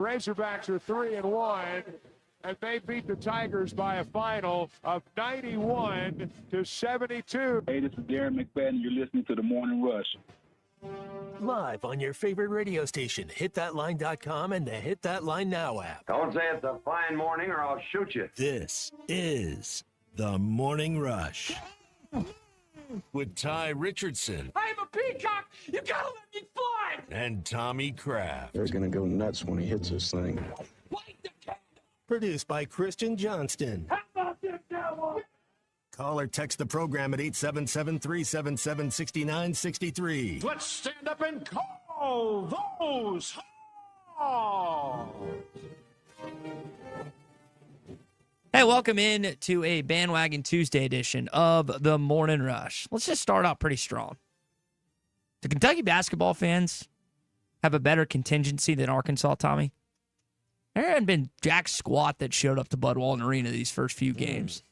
Razorbacks are 3-1, and they beat the Tigers by a final of 91-72. Hey, this is Darren McFadden. You're listening to The Morning Rush. Live on your favorite radio station, hitthatline.com and the Hit That Line Now app. Don't say it's a fine morning or I'll shoot you. This is The Morning Rush with Ty Richardson. I'm a peacock. You gotta let me fly. And Tommy Kraft. They're going to go nuts when he hits this thing. Light the candle. Produced by Christian Johnston. How about this, cowboy? Call or text the program at 877-377-6963. Let's stand up and call those Hawks. Hey, welcome in to a Bandwagon Tuesday edition of the Morning Rush. Let's just start out pretty strong. The Kentucky basketball fans have a better contingency than Arkansas, Tommy. There hadn't been jack squat that showed up to Bud Walton Arena these first few games.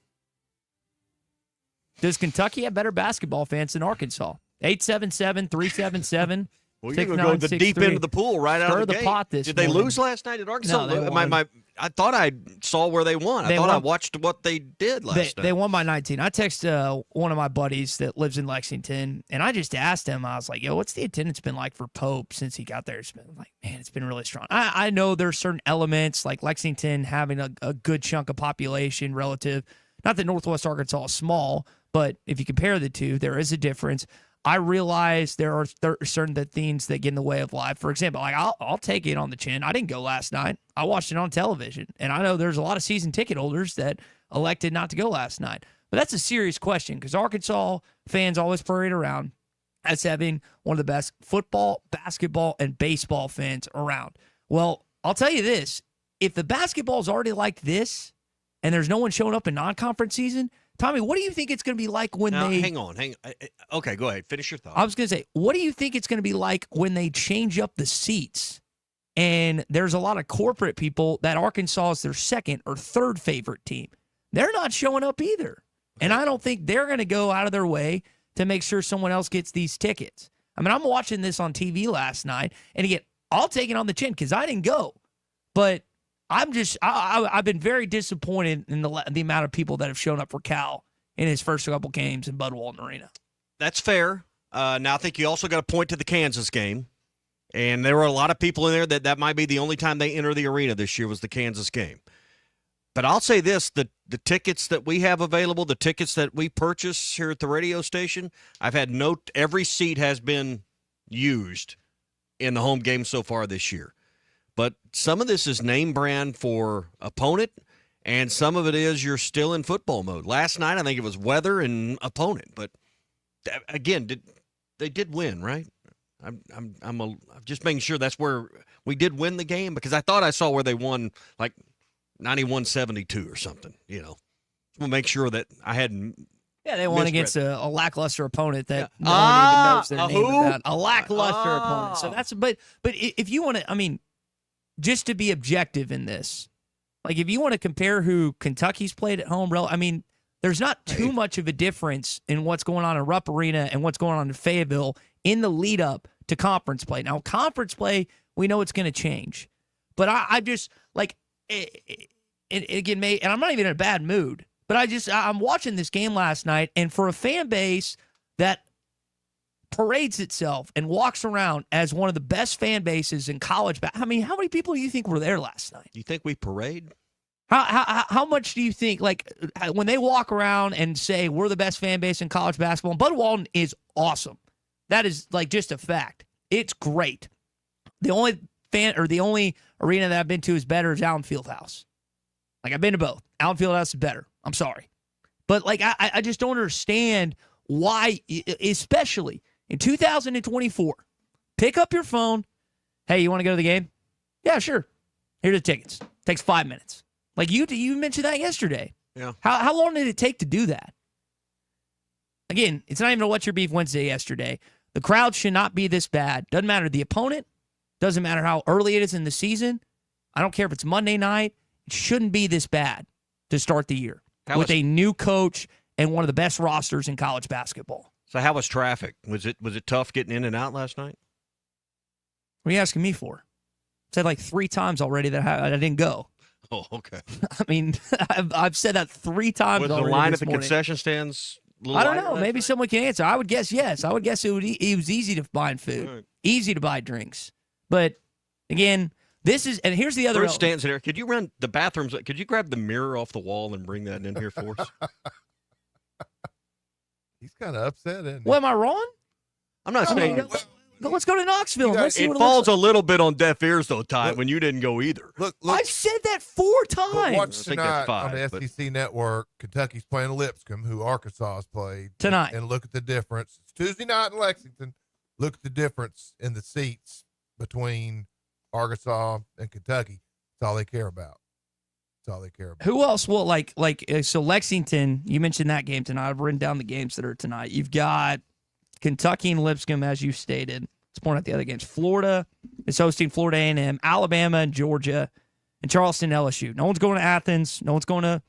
Does Kentucky have better basketball fans than Arkansas? 877-377. Well, you're going to go the deep end of the pool right out of the gate. Pot this Did they morning. lose last night at Arkansas? No, they won. I thought I saw where they won. I watched what they did last night. They won by 19. I texted one of my buddies that lives in Lexington, and I just asked him, I was like, yo, what's the attendance been like for Pope since he got there? It's been like, man, it's been really strong. I know there's certain elements, like Lexington having a good chunk of population relative. Not that Northwest Arkansas is small, but if you compare the two, there is a difference. I realize there are certain things that get in the way of live. For example, like I'll take it on the chin. I didn't go last night. I watched it on television. And I know there's a lot of season ticket holders that elected not to go last night. But that's a serious question because Arkansas fans always parade around as having one of the best football, basketball, and baseball fans around. Well, I'll tell you this. If the basketball is already like this and there's no one showing up in non-conference season, Tommy, what do you think it's going to be like when they... Hang on. Okay, go ahead. Finish your thought. I was going to say, what do you think it's going to be like when they change up the seats and there's a lot of corporate people that Arkansas is their second or third favorite team? They're not showing up either. And I don't think they're going to go out of their way to make sure someone else gets these tickets. I mean, I'm watching this on TV last night, and again, I'll take it on the chin because I didn't go. But I've been very disappointed in the amount of people that have shown up for Cal in his first couple games in Bud Walton Arena. That's fair. Now, I think you also got to point to the Kansas game. And there were a lot of people in there that might be the only time they enter the arena this year was the Kansas game. But I'll say this, the tickets that we have available, the tickets that we purchase here at the radio station, I've had every seat has been used in the home game so far this year. But some of this is name brand for opponent, and some of it is you're still in football mode. Last night, I think it was weather and opponent. But, again, they did win, right? I'm just making sure that's where we did win the game because I thought I saw where they won like 91-72 or something, you know. We'll make sure that I hadn't. Yeah, they won against a lackluster opponent that no one even knows their name about. A lackluster opponent. So that's but if you want to, I mean, just to be objective in this, like if you want to compare who Kentucky's played at home, I mean, there's not too much of a difference in what's going on in Rupp Arena and what's going on in Fayetteville in the lead up to conference play. Now, conference play, we know it's going to change. But I just, like, again, and I'm not even in a bad mood, but I'm watching this game last night, and for a fan base that parades itself and walks around as one of the best fan bases in college, I mean, how many people do you think were there last night? You think we parade? How much do you think, like, when they walk around and say we're the best fan base in college basketball, and Bud Walton is awesome. That is, like, just a fact. It's great. The only arena that I've been to is better is Allen Fieldhouse. Like, I've been to both. Allen Fieldhouse is better. I'm sorry. But, like, I just don't understand why, especially in 2024, pick up your phone. Hey, you want to go to the game? Yeah, sure. Here are the tickets. Takes 5 minutes. Like, you mentioned that yesterday. Yeah. How long did it take to do that? Again, it's not even a What's Your Beef Wednesday yesterday. The crowd should not be this bad. Doesn't matter the opponent. Doesn't matter how early it is in the season. I don't care if it's Monday night. It shouldn't be this bad to start the year with a new coach and one of the best rosters in college basketball. So how was traffic? Was it tough getting in and out last night? What are you asking me for? Said like 3 times already that I didn't go. Oh, okay. I mean, I've said that 3 times Was the already line this at the morning. concession stands a little I don't lighter know. last Maybe night? someone can answer. I would guess yes. I would guess it was easy to find food, Right. easy to buy drinks. But again, this is, and here's the other. Bruce stands in there. Could you run the bathrooms? Could you grab the mirror off the wall and bring that in here for us? He's kind of upset, isn't he? Well, am I wrong? I'm not saying Let's go to Knoxville. Let's see it what falls looks a little bit on deaf ears, though, Ty, Look- when you didn't go either. Look, I've said that 4 but times watch I think that's tonight on the 5, but- SEC Network. Kentucky's playing Lipscomb, who Arkansas has played tonight. and look at the difference. It's Tuesday night in Lexington. Look at the difference in the seats between Arkansas and Kentucky. That's all they care about. That's all they care about. Who else will so Lexington, you mentioned that game tonight. I've written down the games that are tonight. You've got Kentucky and Lipscomb, as you stated. Let's point out the other games. Florida is hosting Florida A&M, Alabama and Georgia, and Charleston LSU. No one's going to Athens. No one's going to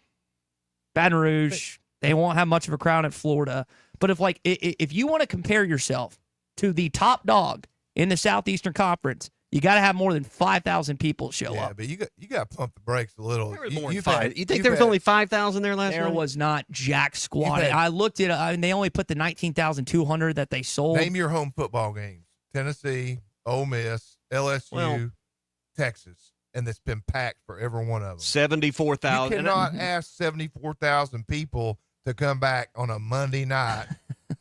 Baton Rouge. They won't have much of a crowd at Florida. But if you want to compare yourself to the top dog in the Southeastern Conference, you got to have more than 5,000 people show Yeah, up. but you got to pump the brakes a little. There was more than You've 5. had- You think you've there was had- only 5,000 there last There night? was not jack squat. had- I looked at it. They only put the 19,200 that they sold. Name your home football games: Tennessee, Ole Miss, LSU, Well- Texas, and it's been packed for every one of them. 74,000. You cannot ask 74,000 people to come back on a Monday night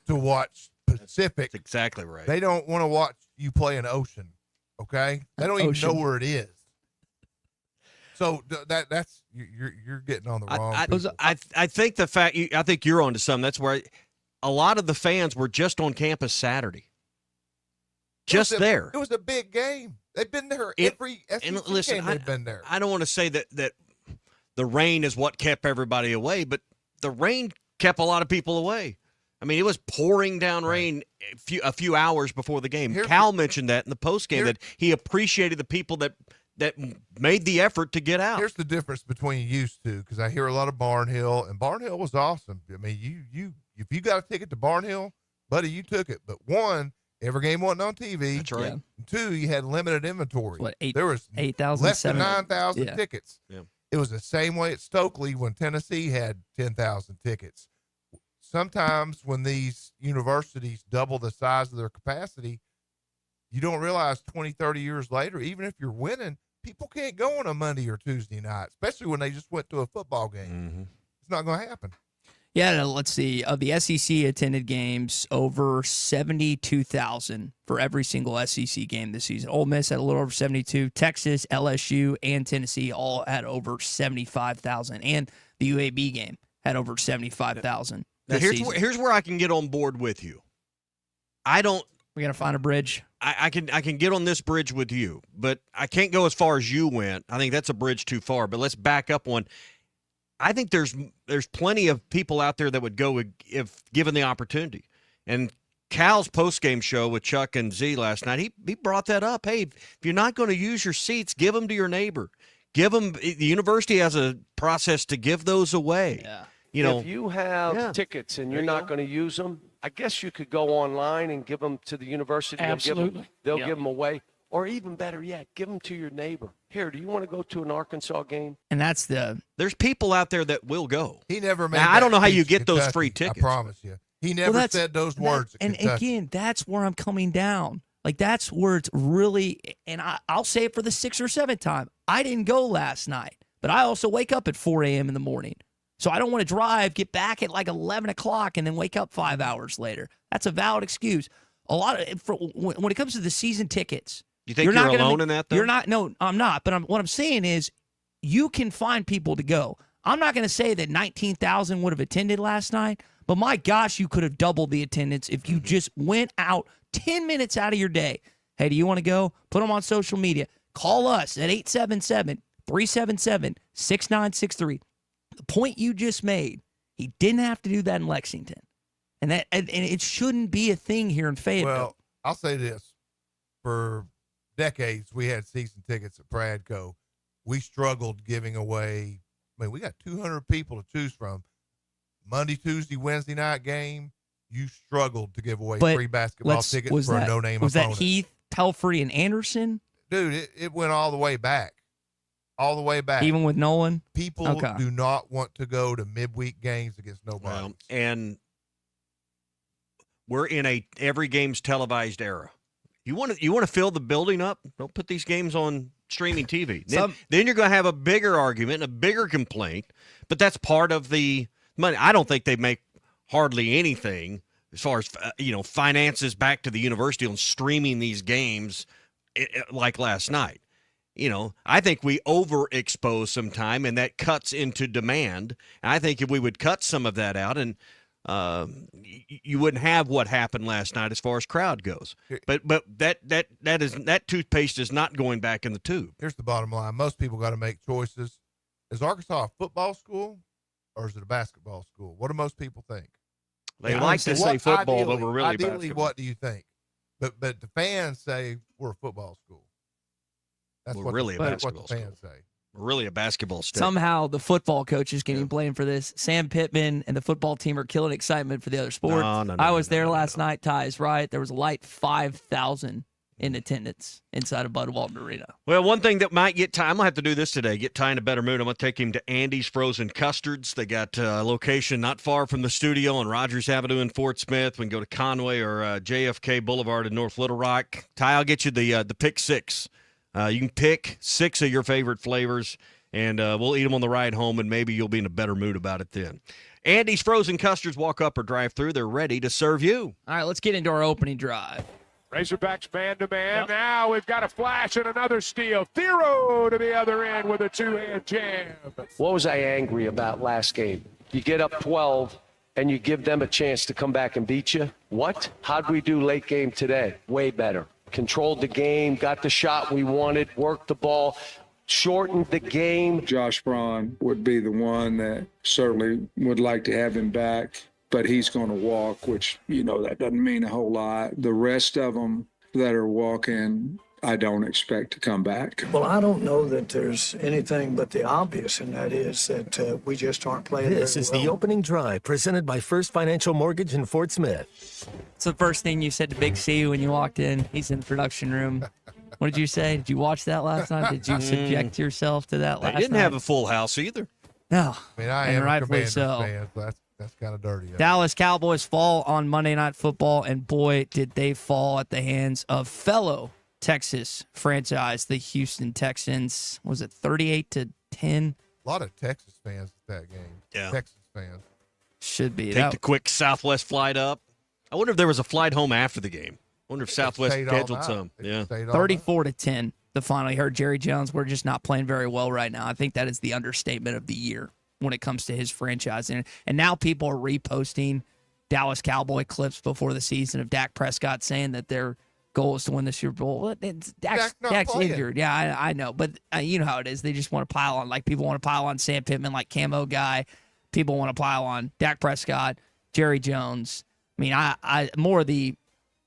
to watch Pacific. That's exactly right. They don't want to watch you play an Ocean. Okay, they don't even Ocean. know where it is. So that's you're getting on the wrong. people. I think the fact I think you're onto something. That's where a lot of the fans were just on campus Saturday. Just there. It was a big game. They've been there every SEC listen, game. They've been there. I don't want to say that the rain is what kept everybody away, but the rain kept a lot of people away. I mean, it was pouring down rain a few hours before the game. Cal mentioned that in the postgame that he appreciated the people that made the effort to get out. Here's the difference between used to, because I hear a lot of Barnhill, and Barnhill was awesome. I mean, you if you got a ticket to Barnhill, buddy, you took it. But one, every game wasn't on TV. That's right. Yeah. And two, you had limited inventory. There was 8,000, less than 7,000. 9,000 Yeah. tickets. Yeah. It was the same way at Stokely when Tennessee had 10,000 tickets. Sometimes when these universities double the size of their capacity, you don't realize 20, 30 years later, even if you're winning, people can't go on a Monday or Tuesday night, especially when they just went to a football game. Mm-hmm. It's not going to happen. Yeah, let's see. Of the SEC attended games, over 72,000 for every single SEC game this season. Ole Miss had a little over 72. Texas, LSU, and Tennessee all had over 75,000. And the UAB game had over 75,000. Now, here's where I can get on board with you. I don't. We got to find a bridge. I can get on this bridge with you, but I can't go as far as you went. I think that's a bridge too far. But let's back up one. I think there's plenty of people out there that would go if given the opportunity. And Cal's postgame show with Chuck and Z last night, he brought that up. Hey, if you're not going to use your seats, give them to your neighbor. Give them. The university has a process to give those away. Yeah. You know, if you have tickets and you're not going to use them, I guess you could go online and give them to the university. Absolutely. They'll give them away. Or even better yet, give them to your neighbor. Here, do you want to go to an Arkansas game? And that's there's people out there that will go. He never made Now, I that don't know how you speech to get those Kentucky, free tickets. I promise you. He never said those words at And Kentucky. again, that's where I'm coming down. Like, that's where it's really, and I'll say it for the 6th or 7th time. I didn't go last night, but I also wake up at 4 a.m. in the morning. So I don't want to drive, get back at like 11 o'clock, and then wake up 5 hours later. That's a valid excuse. A lot of when it comes to the season tickets, you think you're alone in that, though? You're not. No, I'm not. But what I'm saying is, you can find people to go. I'm not going to say that 19,000 would have attended last night, but my gosh, you could have doubled the attendance if you just went out 10 minutes out of your day. Hey, do you want to go? Put them on social media. Call us at 877-377-6963. The point you just made, he didn't have to do that in Lexington. And it shouldn't be a thing here in Fayetteville. Well, I'll say this. For decades, we had season tickets at Pradco. We struggled giving away. I mean, we got 200 people to choose from. Monday, Tuesday, Wednesday night game, you struggled to give away free basketball tickets for a no-name opponent. Was that Heath, Pelfrey, and Anderson? dude, it went all the way back. All the way back. Even with Nolan? People Okay. do not want to go to midweek games against nobody. And we're in a every game's televised era. You want to fill the building up? Don't put these games on streaming TV. Then you're going to have a bigger argument and a bigger complaint. But that's part of the money. I don't think they make hardly anything as far as finances back to the university on streaming these games like last night. I think we overexpose sometime, and that cuts into demand. And I think if we would cut some of that out, and you wouldn't have what happened last night as far as crowd goes. But that toothpaste is not going back in the tube. Here's the bottom line: most people got to make choices. Is Arkansas a football school, or is it a basketball school? What do most people think? They like to say football, but we're really ideally, basketball. what do you think? But the fans say we're a football school. That's We're what really a that's basketball what the fans say. We're really a basketball state. Somehow the football coach is getting blamed for this. Sam Pittman and the football team are killing excitement for the other sports. No, I was there last night, Ty is right. There was a light 5,000 in attendance inside of Bud Walton Arena. Well, one thing that might get Ty, I'm going to have to do this today, get Ty in a better mood. I'm going to take him to Andy's Frozen Custards. They got a location not far from the studio on Rogers Avenue in Fort Smith. We can go to Conway or JFK Boulevard in North Little Rock. Ty, I'll get you the pick six. You can pick 6 of your favorite flavors, and we'll eat them on the ride home, and maybe you'll be in a better mood about it then. Andy's Frozen Custards, walk up or drive through. They're ready to serve you. All right, let's get into our opening drive. Razorbacks man-to-man. Now we've got a flash and another steal. Thero to the other end with a two-hand jam. What was I angry about last game? You get up 12 and you give them a chance to come back and beat you? What? How'd we do late game today? Way better. Controlled the game, got the shot we wanted, worked the ball, shortened the game. Josh Braun would be the one that certainly would like to have him back, but he's going to walk, which, that doesn't mean a whole lot. The rest of them that are walking, I don't expect to come back. Well, I don't know that there's anything but the obvious, and that is that we just aren't playing This very is well. the opening drive presented by First Financial Mortgage in Fort Smith. It's the first thing you said to Big C when you walked in. He's in the production room. What did you say? Did you watch that last night? Did you subject yourself to that last night? They didn't have a full house either. No. I mean, I and am a rightfully Commanders so. fan, so that's kind of dirty. Dallas Cowboys fall on Monday Night Football, and boy, did they fall at the hands of fellow Texas franchise, the Houston Texans. Was it 38-10? A lot of Texas fans at that game. Yeah. Texas fans. Should be. Take the quick Southwest flight up. I wonder if there was a flight home after the game. I wonder if Southwest stayed all scheduled night. some. They Yeah. stayed all night. 34-10. The final. You heard Jerry Jones. We're just not playing very well right now. I think that is the understatement of the year when it comes to his franchise. And now people are reposting Dallas Cowboy clips before the season of Dak Prescott saying that their goal is to win the Super Bowl. Well, Dak's playing. injured. Yeah, I know. But you know how it is. They just want to pile on. Like, people want to pile on Sam Pittman, like Camo Guy. People want to pile on Dak Prescott, Jerry Jones. I mean, I more of the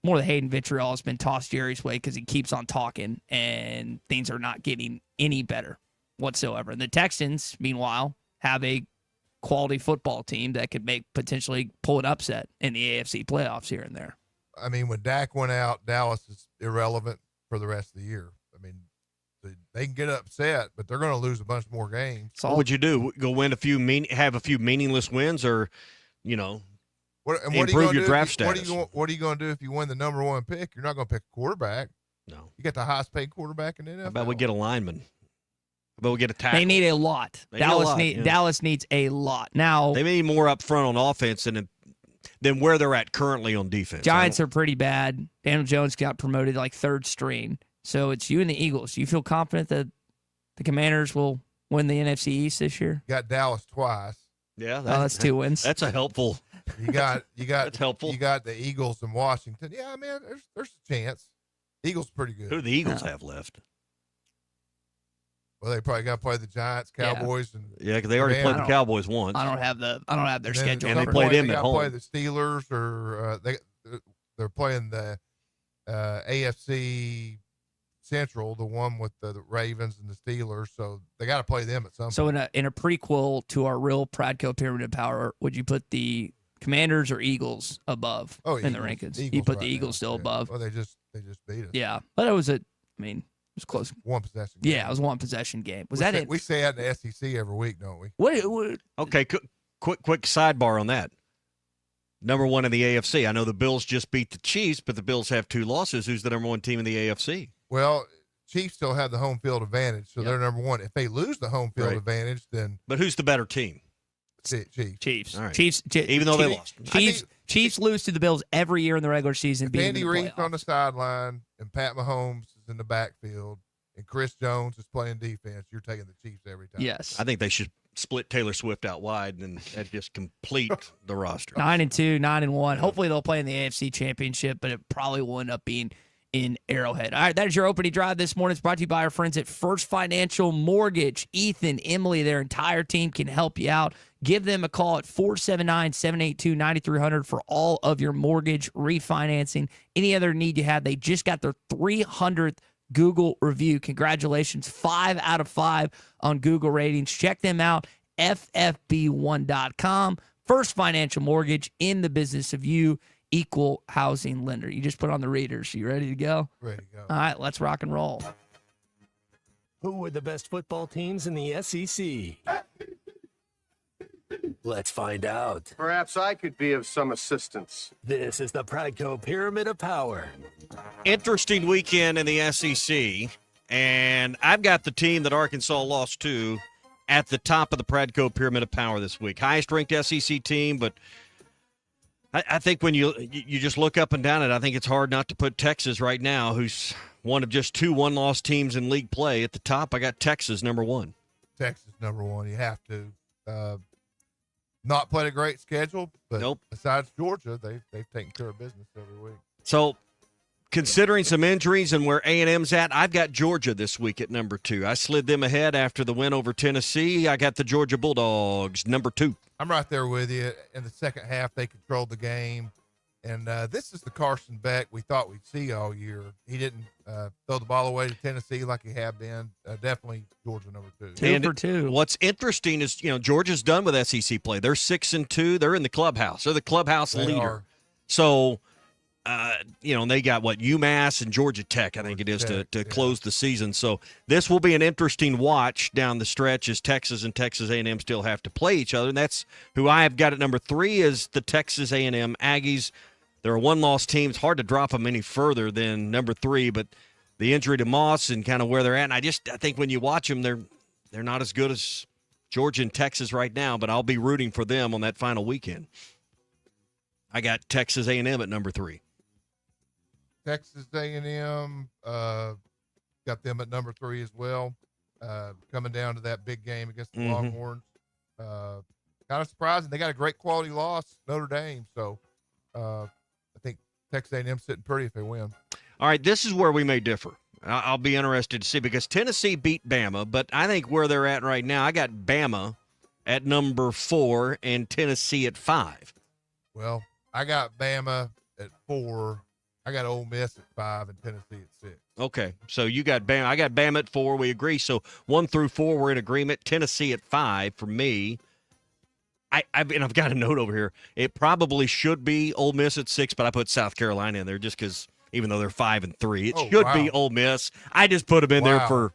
hate and vitriol has been tossed Jerry's way because he keeps on talking, and things are not getting any better whatsoever. And the Texans, meanwhile, have a quality football team that could potentially pull an upset in the AFC playoffs here and there. I mean, when Dak went out, Dallas is irrelevant for the rest of the year. I mean, they can get upset, but they're going to lose a bunch more games. What would you do? Go win have a few meaningless wins, or improve your draft status? What are you going to do if you win the number one pick? You're not going to pick a quarterback. No. You got the highest paid quarterback in the NFL. How about we get a lineman? How about we get a tackle? They need a lot. Dallas needs a lot. Now they need more up front on offense than where they're at currently on defense. Giants are pretty bad. Daniel Jones got promoted like third string. So it's you and the Eagles. You feel confident that the Commanders will win the NFC East this year? Got Dallas twice. Yeah, that's 2 wins. That's a helpful. You got that's helpful. You got the Eagles and Washington. Yeah, man, there's a chance. Eagles pretty good. Who do the Eagles have left? Well, they probably got to play the Giants, Cowboys, and because they already played the Cowboys once. I don't have their schedule. And they play them at home. Play the Steelers, or they're playing the AFC Central, the one with the Ravens and the Steelers. So they got to play them at some point. So in a prequel to our real Pradco Pyramid of Power, would you put the Commanders or Eagles above in the rankings? You put the Eagles still above. Well, they just beat us. Yeah, but it was was close. One possession. Yeah, it was one possession game. Was that it? We say that in the SEC every week, don't we? What? Okay, quick sidebar on that. Number one in the AFC. I know the Bills just beat the Chiefs, but the Bills have 2 losses. Who's the number one team in the AFC? Well, Chiefs still have the home field advantage, so they're number one. If they lose the home field advantage, then. But who's the better team? Chiefs. All right. Chiefs. Even though they lost. Chiefs lose to the Bills every year in the regular season. If Andy Reid's on the sideline and Pat Mahomes is in the backfield and Chris Jones is playing defense, you're taking the Chiefs every time. Yes. I think they should split Taylor Swift out wide and that just complete the roster. 9-2, 9-1. Hopefully they'll play in the AFC Championship, but it probably will end up being in Arrowhead. All right, that is your opening drive this morning. It's brought to you by our friends at First Financial Mortgage. Ethan, Emily, their entire team can help you out. Give them a call at 479-782-9300 for all of your mortgage refinancing. Any other need you have, they just got their 300th Google review. Congratulations, 5 out of 5 on Google ratings. Check them out, ffb1.com. First Financial Mortgage, in the business of you, equal housing lender. You just put on the readers. You ready to go? Ready to go. All right, let's rock and roll. Who are the best football teams in the SEC? Let's find out. Perhaps I could be of some assistance. This is the Pradco Pyramid of Power. Interesting weekend in the SEC, and I've got the team that Arkansas lost to at the top of the Pradco Pyramid of Power this week. Highest-ranked SEC team, but I think when you just look up and down it, I think it's hard not to put Texas right now, who's one of just 2 one-loss teams in league play. At the top, I got Texas number 1. Texas number 1. You have to. Not played a great schedule, but besides Georgia, they've taken care of business every week. So, considering some injuries and where A&M's at, I've got Georgia this week at number 2. I slid them ahead after the win over Tennessee. I got the Georgia Bulldogs number 2. I'm right there with you. In the second half, they controlled the game. And this is the Carson Beck we thought we'd see all year. He didn't throw the ball away to Tennessee like he had been. Definitely Georgia number 2. 2 for 2. What's interesting is, Georgia's done with SEC play. They're 6-2. They're in the clubhouse. They're the clubhouse leader. So, they got UMass and Georgia Tech, I think it is, to close the season. So this will be an interesting watch down the stretch as Texas and Texas A&M still have to play each other. And that's who I have got at number 3 is the Texas A&M Aggies. They're a one-loss team. It's hard to drop them any further than number 3, but the injury to Moss and kind of where they're at, and I think when you watch them, they're not as good as Georgia and Texas right now, but I'll be rooting for them on that final weekend. I got Texas A&M at number 3. Texas A&M, got them at number 3 as well. Coming down to that big game against the Longhorns. Kind of surprising. They got a great quality loss, Notre Dame, so I think Texas A&M sitting pretty if they win. All right, this is where we may differ. I'll be interested to see because Tennessee beat Bama, but I think where they're at right now, I got Bama at number 4 and Tennessee at 5. Well, I got Bama at 4. I got Ole Miss at 5 and Tennessee at 6. Okay, so you got Bama. I got Bama at 4. We agree. So 1 through 4, we're in agreement. Tennessee at 5 for me. I've got a note over here. It probably should be Ole Miss at 6, but I put South Carolina in there just because even though they're 5 and 3, it should be Ole Miss. I just put them in there for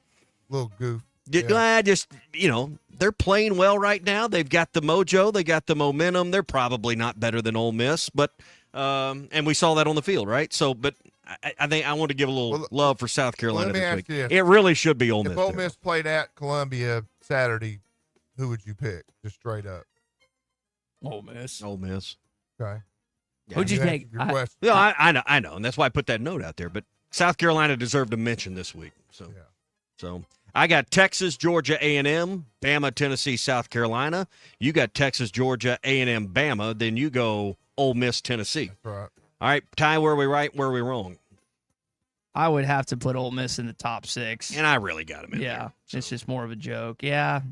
little goof. They're playing well right now. They've got the mojo. They got the momentum. They're probably not better than Ole Miss, but and we saw that on the field, right? So, but I think I want to give a little love for South Carolina this week. It really should be Ole Miss. If Ole Miss played at Columbia Saturday, who would you pick? Just straight up. Ole Miss. Ole Miss. Okay. Yeah, Who'd you take? I know, and that's why I put that note out there. But South Carolina deserved a mention this week. So I got Texas, Georgia, A&M, Bama, Tennessee, South Carolina. You got Texas, Georgia, A&M, Bama. Then you go Ole Miss, Tennessee. That's right. All right, Ty, where are we right? Where are we wrong? I would have to put Ole Miss in the top 6. And I really got him in there. Yeah, it's just more of a joke. Yeah.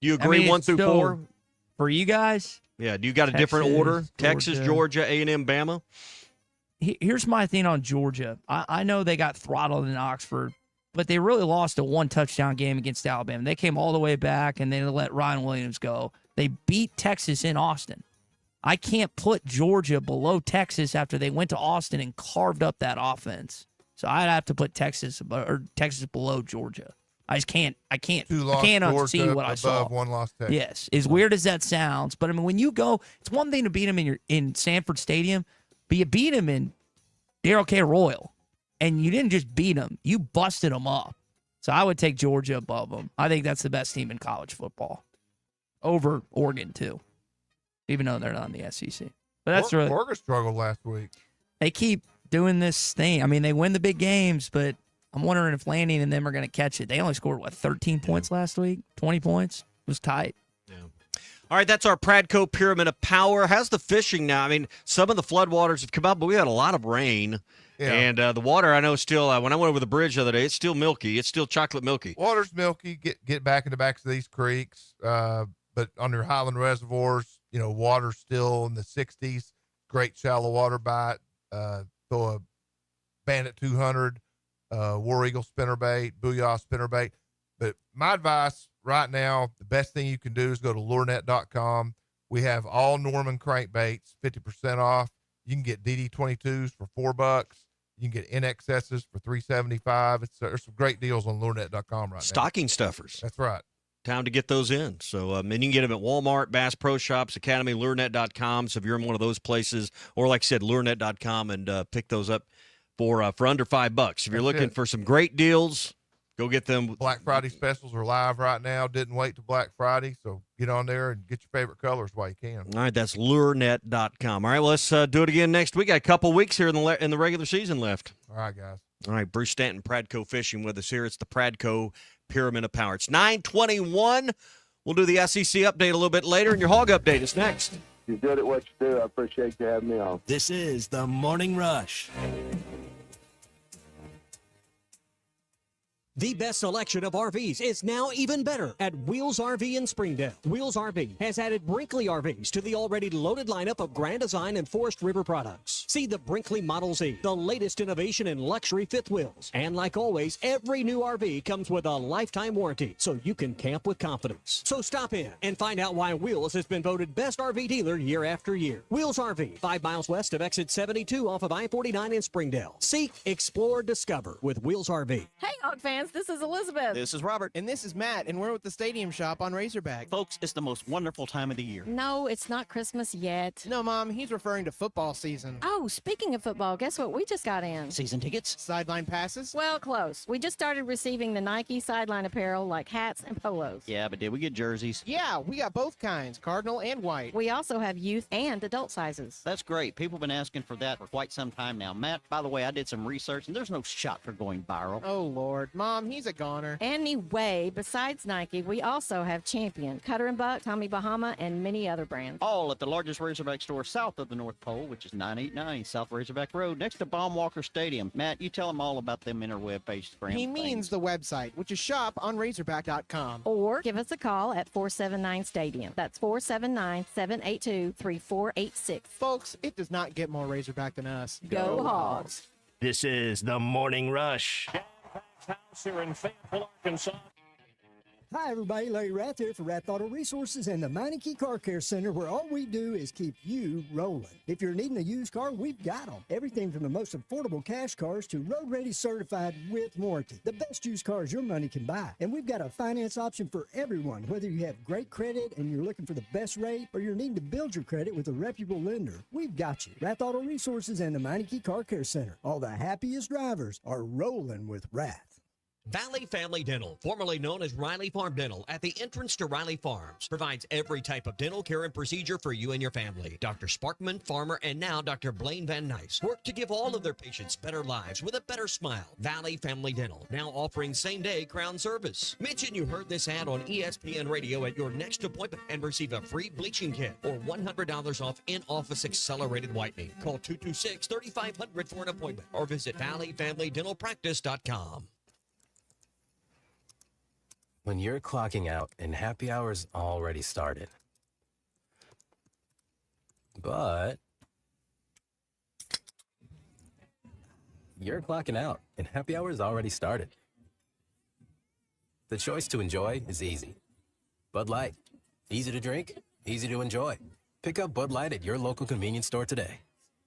You agree 1 through 4? For you guys? Yeah. Do you got a different order? Texas, Georgia, A&M, Bama? Here's my thing on Georgia. I know they got throttled in Oxford, but they really lost a 1-touchdown game against Alabama. They came all the way back, and they let Ryan Williams go. They beat Texas in Austin. I can't put Georgia below Texas after they went to Austin and carved up that offense. So I'd have to put Texas below Georgia. I just can't. I can't unsee what I saw. Above one loss Texas. Yes, as weird as that sounds, but I mean, when you go, it's one thing to beat them in Sanford Stadium, but you beat them in Darrell K. Royal, and you didn't just beat them; you busted them up. So I would take Georgia above them. I think that's the best team in college football, over Oregon too, even though they're not in the SEC. But that's really Oregon struggled last week. They keep doing this thing. I mean, they win the big games, but I'm wondering if Lanning and them are going to catch it. They only scored, 13 points last week? 20 points? It was tight. Yeah. All right, that's our Pradco Pyramid of Power. How's the fishing now? I mean, some of the floodwaters have come out, but we had a lot of rain. Yeah. And the water, I know, still, when I went over the bridge the other day, it's still milky. It's still chocolate milky. Water's milky. Get back in the backs of these creeks. But on your Highland reservoirs, water's still in the 60s. Great shallow water bite. Throw a Bandit 200. War Eagle spinnerbait, Booyah spinnerbait. But my advice right now, the best thing you can do is go to lurenet.com. We have all Norman crankbaits, 50% off. You can get DD22s for $4. You can get NXSs for $3.75. There's some great deals on lurenet.com right now. Stocking stuffers. That's right. Time to get those in. So, and you can get them at Walmart, Bass Pro Shops, Academy, lurenet.com. So if you're in one of those places, or like I said, lurenet.com, and pick those up for under $5. If you're looking for some great deals, go get them. Black Friday specials are live right now. Didn't wait till Black Friday, so get on there and get your favorite colors while you can. All right, that's lurenet.com. All right, well, let's do it again next week. Got a couple weeks here in the regular season left. All right, guys. All right, Bruce Stanton, Pradco Fishing with us here. It's the Pradco Pyramid of Power. It's 9:21. We'll do the SEC update a little bit later, and your hog update is next. You're good at what you do. I appreciate you having me on. This is the Morning Rush. The best selection of RVs is now even better at Wheels RV in Springdale. Wheels RV has added Brinkley RVs to the already loaded lineup of Grand Design and Forest River products. See the Brinkley Model Z, the latest innovation in luxury fifth wheels. And like always, every new RV comes with a lifetime warranty, so you can camp with confidence. So stop in and find out why Wheels has been voted best RV dealer year after year. Wheels RV, 5 miles west of exit 72 off of I-49 in Springdale. Seek, explore, discover with Wheels RV. Hey, Hog fans, this is Elizabeth. This is Robert. And this is Matt, and we're with the Stadium Shop on Razorback. Folks, it's the most wonderful time of the year. No, it's not Christmas yet. No, Mom, he's referring to football season. Oh, speaking of football, guess what we just got in? Season tickets? Sideline passes? Well, close. We just started receiving the Nike sideline apparel like hats and polos. Yeah, but did we get jerseys? Yeah, we got both kinds, cardinal and white. We also have youth and adult sizes. That's great. People have been asking for that for quite some time now. Matt, by the way, I did some research, and there's no shot for going viral. Oh, Lord. Mom, he's a goner. Anyway, besides Nike, we also have Champion, Cutter and Buck, Tommy Bahama, and many other brands. All at the largest Razorback store south of the North Pole, which is 989 South Razorback Road, next to Baumwalker Stadium. Matt, you tell them all about them interweb pages for him. He means the website, which is shoponrazorback.com. Or give us a call at 479-STADIUM. That's 479-782-3486. Folks, it does not get more Razorback than us. Go Hogs. This is the Morning Rush. House here in Fayetteville, Arkansas. Hi, everybody. Larry Rath here for Rath Auto Resources and the Meineke Car Care Center, where all we do is keep you rolling. If you're needing a used car, we've got them. Everything from the most affordable cash cars to road-ready certified with warranty. The best used cars your money can buy. And we've got a finance option for everyone, whether you have great credit and you're looking for the best rate, or you're needing to build your credit with a reputable lender. We've got you. Rath Auto Resources and the Meineke Car Care Center. All the happiest drivers are rolling with Rath. Valley Family Dental, formerly known as Riley Farm Dental, at the entrance to Riley Farms, provides every type of dental care and procedure for you and your family. Dr. Sparkman, Farmer, and now Dr. Blaine Van Nice work to give all of their patients better lives with a better smile. Valley Family Dental, now offering same-day crown service. Mention you heard this ad on ESPN Radio at your next appointment and receive a free bleaching kit or $100 off in-office accelerated whitening. Call 226-3500 for an appointment or visit valleyfamilydentalpractice.com. When you're clocking out and happy hour's already started. But you're clocking out and happy hour's already started. The choice to enjoy is easy. Bud Light. Easy to drink, easy to enjoy. Pick up Bud Light at your local convenience store today.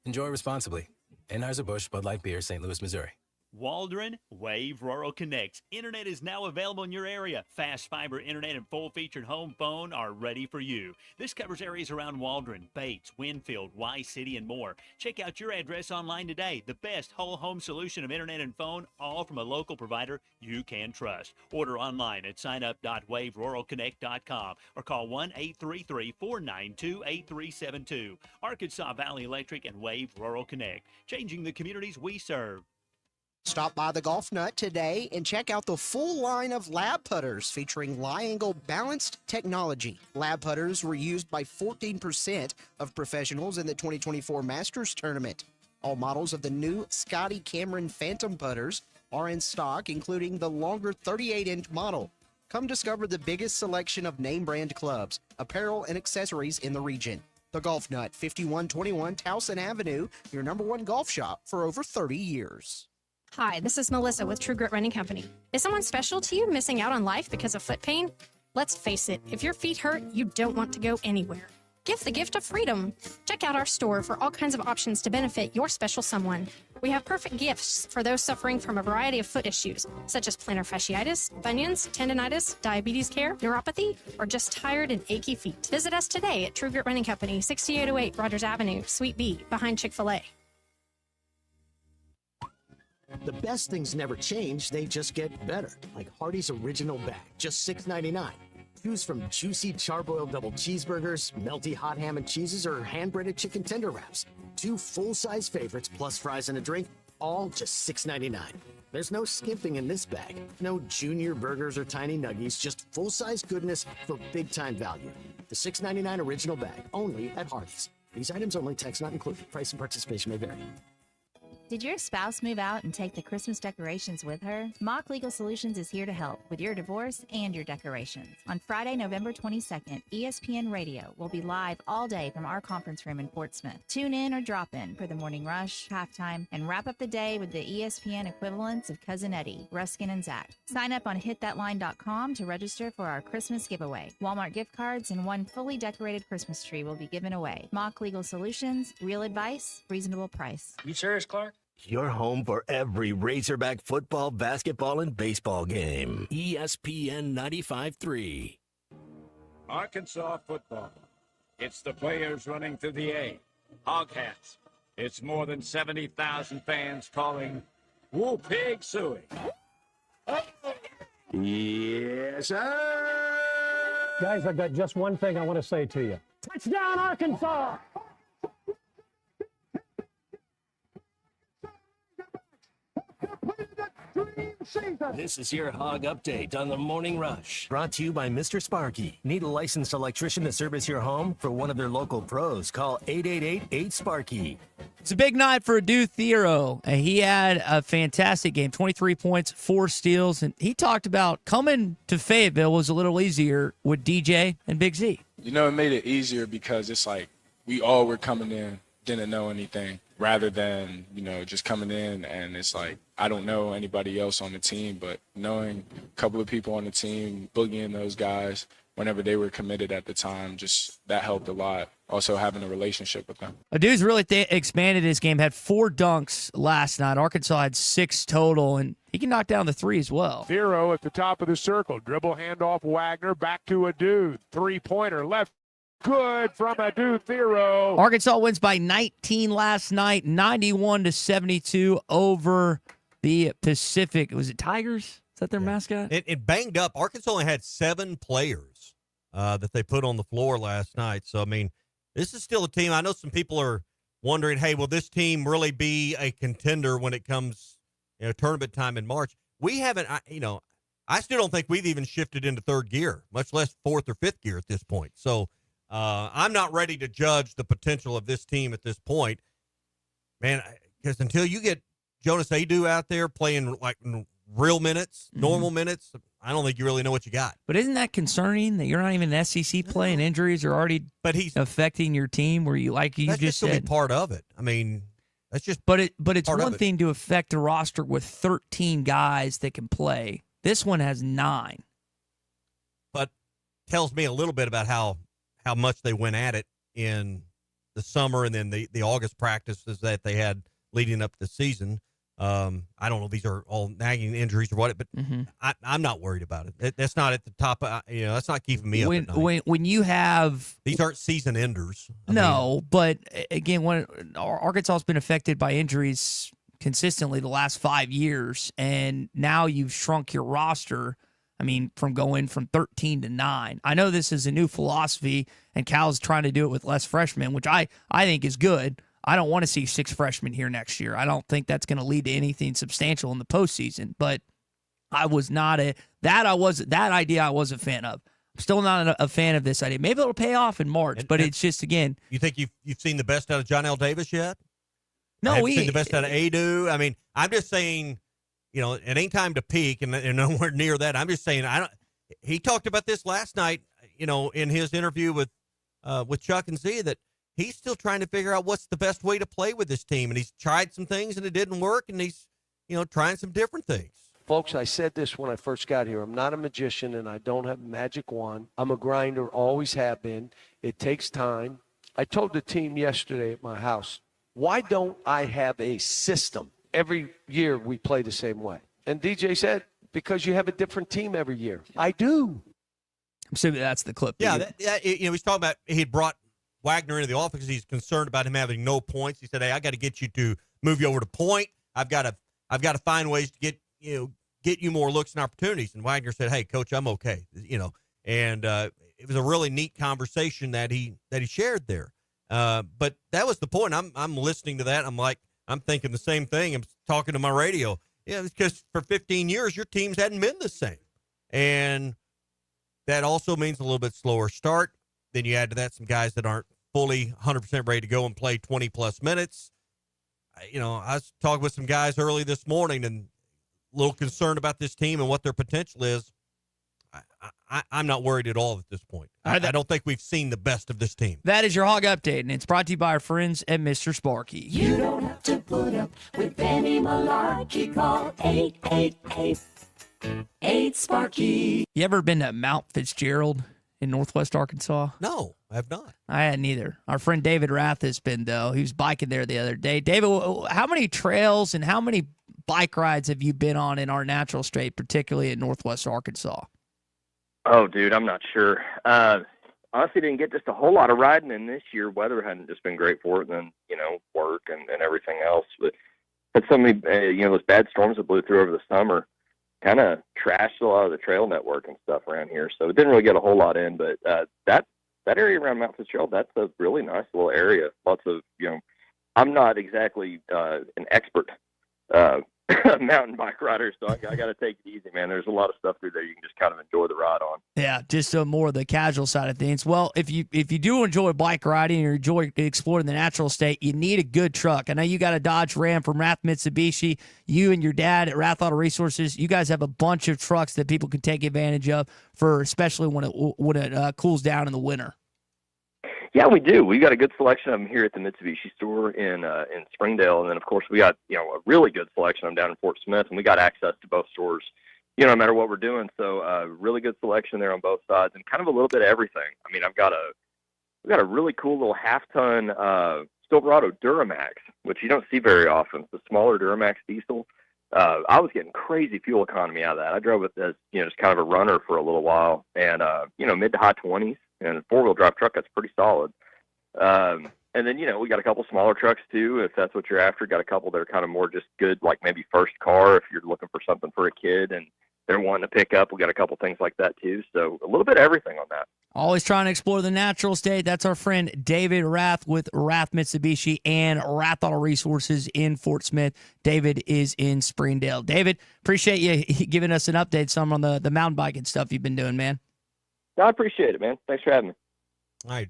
Enjoy responsibly. Anheuser-Busch Bud Light Beer, St. Louis, Missouri. Waldron Wave Rural Connect. Internet is now available in your area. Fast fiber internet and full-featured home phone are ready for you. This covers areas around Waldron, Bates, Winfield, Y-City, and more. Check out your address online today. The best whole home solution of internet and phone, all from a local provider you can trust. Order online at signup.waveruralconnect.com or call 1-833-492-8372. Arkansas Valley Electric and Wave Rural Connect, changing the communities we serve. Stop by the Golf Nut today and check out the full line of lab putters featuring Lie-Angle balanced technology. Lab putters were used by 14% of professionals in the 2024 Masters Tournament. All models of the new Scotty Cameron Phantom putters are in stock, including the longer 38-inch model. Come discover the biggest selection of name brand clubs, apparel, and accessories in the region. The Golf Nut, 5121 Towson Avenue, your #1 golf shop for over 30 years. Hi, this is Melissa with True Grit Running Company. Is someone special to you missing out on life because of foot pain? Let's face it, if your feet hurt, you don't want to go anywhere. Give the gift of freedom. Check out our store for all kinds of options to benefit your special someone. We have perfect gifts for those suffering from a variety of foot issues, such as plantar fasciitis, bunions, tendonitis, diabetes care, neuropathy, or just tired and achy feet. Visit us today at True Grit Running Company, 6808 Rogers Avenue, Suite B, behind Chick-fil-A. The best things never change, they just get better. Like Hardee's Original Bag, just $6.99. Choose from juicy charbroiled double cheeseburgers, melty hot ham and cheeses, or hand-breaded chicken tender wraps. 2 full-size favorites plus fries and a drink, all just $6.99. There's no skimping in this bag. No junior burgers or tiny nuggies, just full-size goodness for big-time value. The $6.99 Original Bag, only at Hardee's. These items only, tax not included. Price and participation may vary. Did your spouse move out and take the Christmas decorations with her? Mock Legal Solutions is here to help with your divorce and your decorations. On Friday, November 22nd, ESPN Radio will be live all day from our conference room in Portsmouth. Tune in or drop in for the morning rush, halftime, and wrap up the day with the ESPN equivalents of Cousin Eddie, Ruskin, and Zach. Sign up on hitthatline.com to register for our Christmas giveaway. Walmart gift cards and 1 fully decorated Christmas tree will be given away. Mock Legal Solutions, real advice, reasonable price. You serious, Clark? Your home for every Razorback football, basketball, and baseball game. ESPN 95.3. Arkansas football. It's the players running through the A. Hoghats. It's more than 70,000 fans calling Woo Pig Suey. Yes, sir. Guys, I've got just one thing I want to say to you. Touchdown, Arkansas! This is your Hog Update on the Morning Rush. Brought to you by Mr. Sparky. Need a licensed electrician to service your home? For one of their local pros, call 888-8-SPARKY. It's a big night for Adu Thero. He had a fantastic game, 23 points, 4 steals, and he talked about coming to Fayetteville was a little easier with DJ and Big Z. You know, it made it easier because it's like we all were coming in, didn't know anything, rather than, you know, just coming in and it's like, I don't know anybody else on the team, but knowing a couple of people on the team, boogieing those guys whenever they were committed at the time, just that helped a lot. Also having a relationship with them. Adu's really expanded his game, had 4 dunks last night. Arkansas had 6 total, and he can knock down the 3 as well. Thero at the top of the circle. Dribble handoff Wagner, back to Adu. 3-pointer left. Good from Adu Thero. Arkansas wins by 19 last night, 91-72 over the Pacific. Was it Tigers? Is that their mascot? It banged up. Arkansas only had 7 players that they put on the floor last night. So, I mean, this is still a team. I know some people are wondering, hey, will this team really be a contender when it comes, you know, tournament time in March? We haven't, I still don't think we've even shifted into 3rd gear, much less 4th or 5th gear at this point. So, I'm not ready to judge the potential of this team at this point, man, because until you get Jonas Adu out there playing like real minutes, normal minutes, I don't think you really know what you got. But isn't that concerning that you're not even in SEC play and injuries are already affecting your team where you just said? Be part of it. I mean, that's just But it's one thing to affect a roster with 13 guys that can play. This one has 9. But tells me a little bit about how much they went at it in the summer and then the August practices that they had leading up to the season. I don't know if these are all nagging injuries or what, but I'm not worried about it. That's not at the top. That's not keeping me up at night. When you have these aren't season enders. But again, when Arkansas's been affected by injuries consistently the last 5 years, and now you've shrunk your roster. I mean, from going from 13 to 9. I know this is a new philosophy, and Cal's trying to do it with less freshmen, which I think is good. I don't want to see 6 freshmen here next year. I don't think that's going to lead to anything substantial in the postseason. But I was not that idea I was a fan of. I'm still not a fan of this idea. Maybe it'll pay off in March, but it's just, again. You think you've seen the best out of John L. Davis yet? No, have seen the best out of Adu. I mean, I'm just saying, it ain't time to peak, and nowhere near that. I'm just saying, he talked about this last night, in his interview with Chuck and Z, that he's still trying to figure out what's the best way to play with this team, and he's tried some things and it didn't work, and he's trying some different things. Folks, I said this when I first got here. I'm not a magician, and I don't have a magic wand. I'm a grinder, always have been. It takes time. I told the team yesterday at my house, why don't I have a system? Every year we play the same way. And DJ said, because you have a different team every year. I do. I'm assuming that's the clip. Yeah, he's talking about he brought Wagner into the offense because he's concerned about him having no points. He said, "Hey, I got to get you to move you over to point. I've got to find ways to get you more looks and opportunities." And Wagner said, "Hey, coach, I'm okay." And it was a really neat conversation that he shared there. But that was the point. I'm listening to that. I'm thinking the same thing. I'm talking to my radio. Yeah, because for 15 years your teams hadn't been the same, and that also means a little bit slower start. Then you add to that some guys that aren't fully 100% ready to go and play 20-plus minutes. I was talking with some guys early this morning and a little concerned about this team and what their potential is. I'm not worried at all at this point. I don't think we've seen the best of this team. That is your Hog Update, and it's brought to you by our friends at Mr. Sparky. You don't have to put up with any malarkey. Call 888-8-SPARKY. You ever been to Mount Fitzgerald in northwest Arkansas? No, I have not. I hadn't either. Our friend David Rath has been, though. He was biking there the other day. David, how many trails and how many bike rides have you been on in our natural state, particularly in northwest Arkansas? Oh, dude, I'm not sure. Honestly, didn't get just a whole lot of riding in this year. Weather hadn't just been great for it, and then, work and everything else. But had so many, those bad storms that blew through over the summer kind of trashed a lot of the trail network and stuff around here. So it didn't really get a whole lot in. But that area around Mount Fitzgerald, that's a really nice little area. Lots of, I'm not exactly an expert mountain bike rider, so I got to take it easy, man. There's a lot of stuff through there you can just kind of enjoy the ride on. Yeah, just more of the casual side of things. Well, if you do enjoy bike riding or enjoy exploring the natural state, you need a good truck. I know you got a Dodge Ram from Rath Mitsubishi. You and your dad at Rath Auto Resources, you guys have a bunch of trucks that people can take advantage of for, especially when it cools down in the winter. Yeah, we do. We got a good selection of them here at the Mitsubishi store in Springdale, and then of course we got a really good selection of them down in Fort Smith, and we got access to both stores, no matter what we're doing. So really good selection there on both sides, and kind of a little bit of everything. I mean, we got a really cool little half-ton Silverado Duramax, which you don't see very often. It's a smaller Duramax diesel. I was getting crazy fuel economy out of that. I drove it as just kind of a runner for a little while, and mid to high 20s. And a four-wheel drive truck, that's pretty solid. And then, we got a couple smaller trucks too, if that's what you're after. Got a couple that are kind of more just good, like maybe first car if you're looking for something for a kid and they're wanting to pick up. We got a couple things like that too. So a little bit of everything on that. Always trying to explore the natural state. That's our friend David Rath with Rath Mitsubishi and Rath Auto Resources in Fort Smith. David is in Springdale. David, appreciate you giving us an update some on the mountain biking stuff you've been doing, man. I appreciate it, man. Thanks for having me. All right,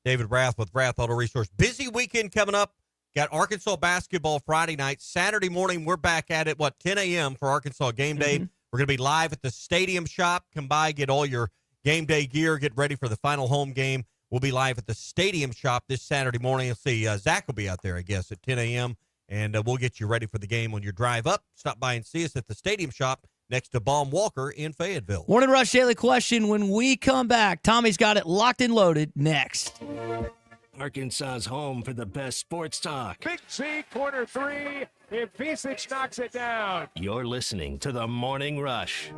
David Rath with Rath Auto Resource. Busy weekend coming up. Got Arkansas basketball Friday night. Saturday morning, we're back at it, 10 a.m. for Arkansas game day. Mm-hmm. We're going to be live at the Stadium Shop. Come by, get all your game day gear, get ready for the final home game. We'll be live at the Stadium Shop this Saturday morning. You'll see Zach will be out there, I guess, at 10 a.m., and we'll get you ready for the game on your drive up. Stop by and see us at the Stadium Shop next to Baum Walker in Fayetteville. Morning Rush Daily Question when we come back. Tommy's got it locked and loaded next. Arkansas's home for the best sports talk. Big Z, corner three. If Visic knocks it down. You're listening to the Morning Rush.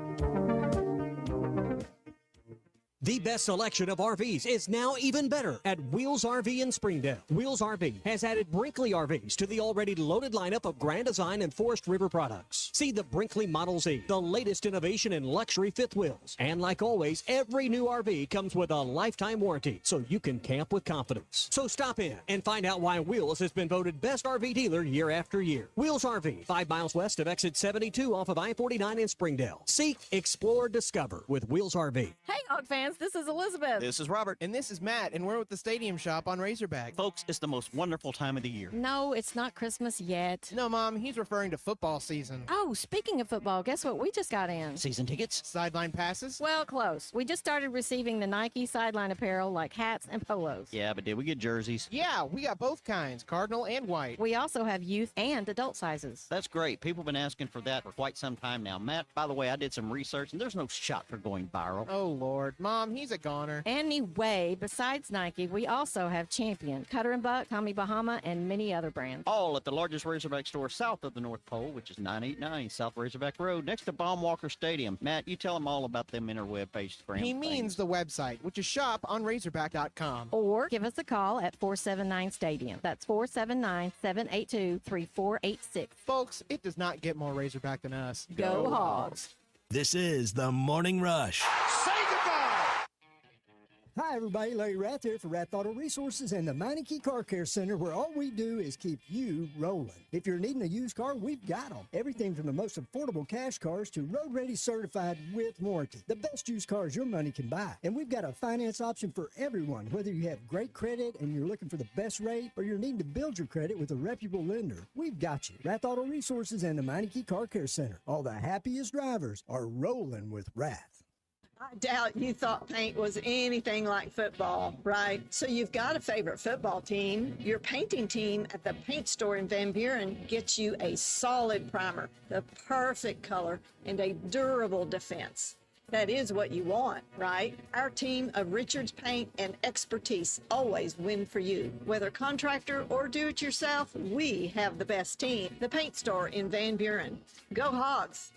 The best selection of RVs is now even better at Wheels RV in Springdale. Wheels RV has added Brinkley RVs to the already loaded lineup of Grand Design and Forest River products. See the Brinkley Model Z, the latest innovation in luxury fifth wheels. And like always, every new RV comes with a lifetime warranty, so you can camp with confidence. So stop in and find out why Wheels has been voted best RV dealer year after year. Wheels RV, 5 miles west of exit 72 off of I-49 in Springdale. Seek, explore, discover with Wheels RV. Hey, Hog fans, this is Elizabeth. This is Robert. And this is Matt, and we're with the Stadium Shop on Razorback. Folks, it's the most wonderful time of the year. No, it's not Christmas yet. No, Mom, he's referring to football season. Oh, speaking of football, guess what we just got in? Season tickets? Sideline passes? Well, close. We just started receiving the Nike sideline apparel like hats and polos. Yeah, but did we get jerseys? Yeah, we got both kinds, cardinal and white. We also have youth and adult sizes. That's great. People have been asking for that for quite some time now. Matt, by the way, I did some research, and there's no shot for going viral. Oh, Lord. Mom, he's a goner. Anyway, besides Nike, we also have Champion, Cutter & Buck, Tommy Bahama, and many other brands. All at the largest Razorback store south of the North Pole, which is 989 South Razorback Road, next to Baum Walker Stadium. Matt, you tell them all about them interweb-based brands. He means the website, which is shoponrazorback.com. Or give us a call at 479-STADIUM. That's 479-782-3486. Folks, it does not get more Razorback than us. Go Hogs. This is the Morning Rush. Say goodbye! Hi, everybody. Larry Rath here for Rath Auto Resources and the Meineke Car Care Center, where all we do is keep you rolling. If you're needing a used car, we've got them. Everything from the most affordable cash cars to road-ready certified with warranty. The best used cars your money can buy. And we've got a finance option for everyone, whether you have great credit and you're looking for the best rate or you're needing to build your credit with a reputable lender. We've got you. Rath Auto Resources and the Meineke Car Care Center. All the happiest drivers are rolling with Rath. I doubt you thought paint was anything like football, right? So you've got a favorite football team. Your painting team at the paint store in Van Buren gets you a solid primer, the perfect color, and a durable defense. That is what you want, right? Our team of Richards Paint and expertise always win for you. Whether contractor or do-it-yourself, we have the best team. The paint store in Van Buren. Go Hogs!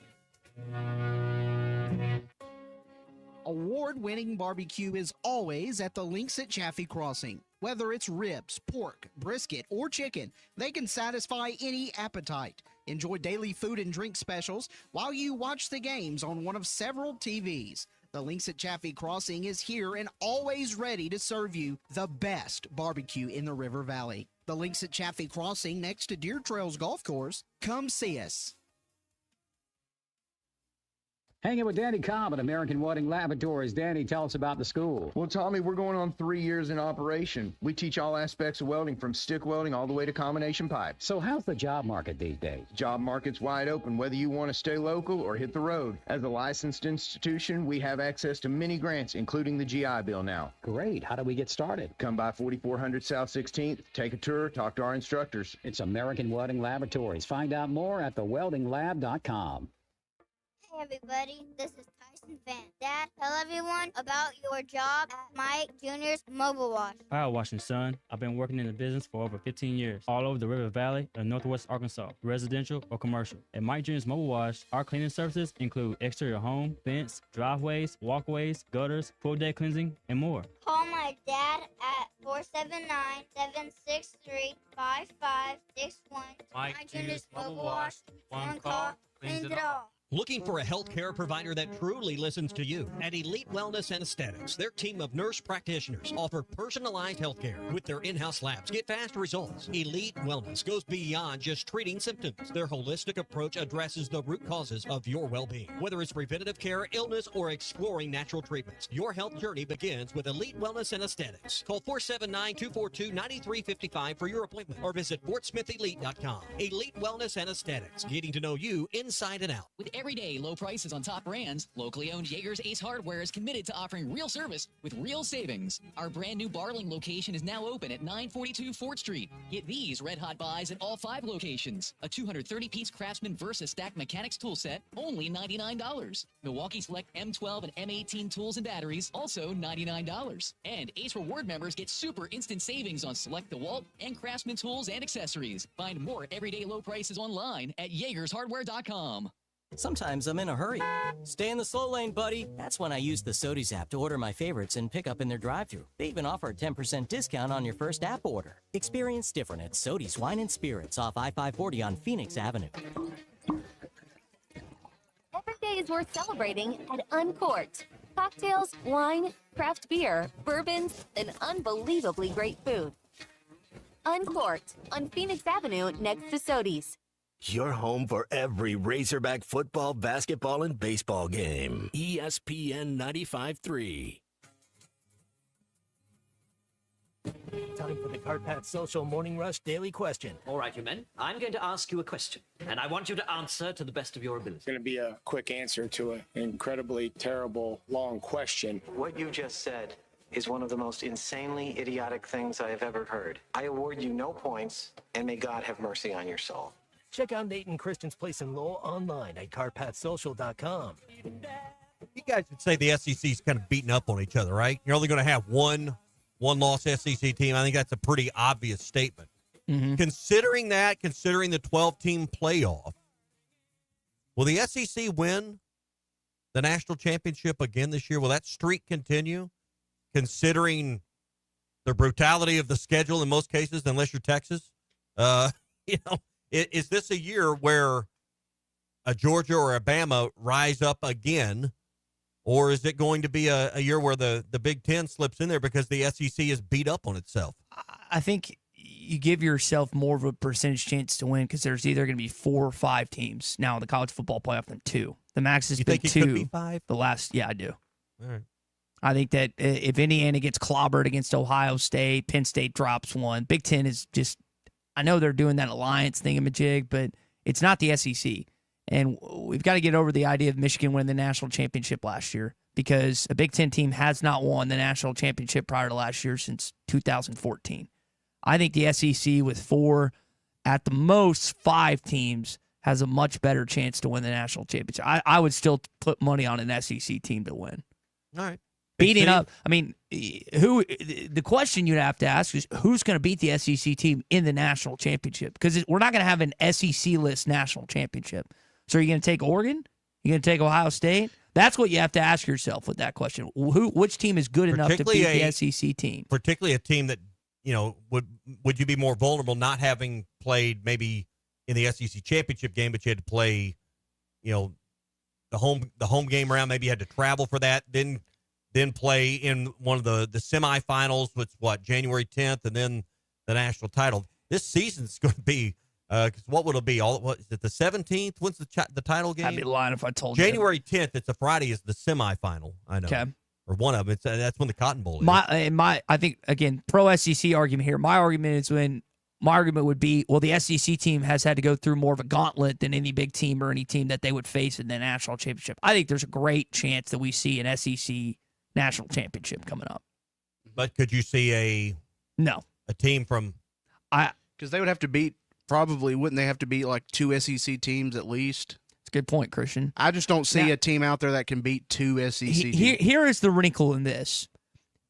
Award-winning barbecue is always at the Links at Chaffee Crossing. Whether it's ribs, pork, brisket, or chicken, they can satisfy any appetite. Enjoy daily food and drink specials while you watch the games on one of several TVs. The Links at Chaffee Crossing is here and always ready to serve you the best barbecue in the River Valley. The Links at Chaffee Crossing next to Deer Trails Golf Course. Come see us. Hanging with Danny Cobb at American Welding Laboratories. Danny, tell us about the school. Well, Tommy, we're going on 3 years in operation. We teach all aspects of welding, from stick welding all the way to combination pipe. So how's the job market these days? Job market's wide open, whether you want to stay local or hit the road. As a licensed institution, we have access to many grants, including the GI Bill now. Great. How do we get started? Come by 4400 South 16th, take a tour, talk to our instructors. It's American Welding Laboratories. Find out more at theweldinglab.com. Hey everybody, this is Tyson Van. Dad, tell everyone about your job at Mike Jr.'s Mobile Wash. Power washing, son. I've been working in the business for over 15 years, all over the River Valley and Northwest Arkansas, residential or commercial. At Mike Jr.'s Mobile Wash, our cleaning services include exterior home, fence, driveways, walkways, gutters, pool deck cleansing, and more. Call my dad at 479-763-5561. Mike Jr.'s Mobile Wash. One call, cleans it all. Looking for a healthcare provider that truly listens to you? At Elite Wellness and Aesthetics, their team of nurse practitioners offer personalized healthcare with their in-house labs. Get fast results. Elite Wellness goes beyond just treating symptoms. Their holistic approach addresses the root causes of your well-being. Whether it's preventative care, illness, or exploring natural treatments, your health journey begins with Elite Wellness and Aesthetics. Call 479-242-9355 for your appointment or visit FortSmithElite.com. Elite Wellness and Aesthetics, getting to know you inside and out. With everyday low prices on top brands, locally owned Jaeger's Ace Hardware is committed to offering real service with real savings. Our brand new Barling location is now open at 942 Fort Street. Get these red-hot buys at all 5 locations. A 230-piece Craftsman Versa Stack Mechanics tool set, only $99. Milwaukee Select M12 and M18 tools and batteries, also $99. And Ace Reward members get super instant savings on select DeWalt and Craftsman tools and accessories. Find more everyday low prices online at JagersHardware.com. Sometimes I'm in a hurry. Stay in the slow lane, buddy. That's when I use the Sodies app to order my favorites and pick up in their drive-thru. They even offer a 10% discount on your first app order. Experience different at Sodies Wine and Spirits off I-540 on Phoenix Avenue. Every day is worth celebrating at Uncorked. Cocktails, wine, craft beer, bourbons, and unbelievably great food. Uncorked on Phoenix Avenue next to Sodies. Your home for every Razorback football, basketball, and baseball game. ESPN 95.3. Time for the Carpat Social Morning Rush Daily Question. All right, you men. I'm going to ask you a question, and I want you to answer to the best of your ability. It's going to be a quick answer to an incredibly terrible, long question. What you just said is one of the most insanely idiotic things I have ever heard. I award you no points, and may God have mercy on your soul. Check out Nate and Christian's Place in Lowell online at carpatsocial.com. You guys would say the SEC's kind of beating up on each other, right? You're only going to have one-loss SEC team. I think that's a pretty obvious statement. Mm-hmm. Considering the 12-team playoff, will the SEC win the national championship again this year? Will that streak continue, considering the brutality of the schedule in most cases, unless you're Texas? Is this a year where a Georgia or Alabama rise up again, or is it going to be a year where the Big Ten slips in there because the SEC is beat up on itself? I think you give yourself more of a percentage chance to win because there's either going to be 4 or 5 teams now in the college football playoff than 2. The max has been 2. Could be 5? I do. All right. I think that if Indiana gets clobbered against Ohio State, Penn State drops 1. Big Ten is just, I know they're doing that alliance thingamajig, but it's not the SEC. And we've got to get over the idea of Michigan winning the national championship last year because a Big Ten team has not won the national championship prior to last year since 2014. I think the SEC with 4, at the most 5 teams, has a much better chance to win the national championship. I would still put money on an SEC team to win. All right. Beating up, I mean, the question you'd have to ask is who's going to beat the SEC team in the national championship? Because we're not going to have an SEC list national championship. So are you going to take Oregon? You're going to take Ohio State? That's what you have to ask yourself with that question. Which team is good enough to beat the SEC team? Particularly a team that, would you be more vulnerable not having played maybe in the SEC championship game, but you had to play, the home game round, maybe you had to travel for that, then play in one of the semifinals, which January 10th, and then the national title. This season's going to be, what would it be? Is it the 17th? When's the title game? I'd be lying if I told January 10th. It's a Friday. Is the semifinal? I know. Okay. Or one of them. That's when the Cotton Bowl is. I think again, pro SEC argument here. My argument would be, well, the SEC team has had to go through more of a gauntlet than any big team or any team that they would face in the national championship. I think there's a great chance that we see an SEC national championship coming up. But could you see a team from because they would have to beat wouldn't they have to beat like 2 SEC teams at least? It's a good point, Christian. I just don't see a team out there that can beat 2 SEC teams. Here is the wrinkle in this.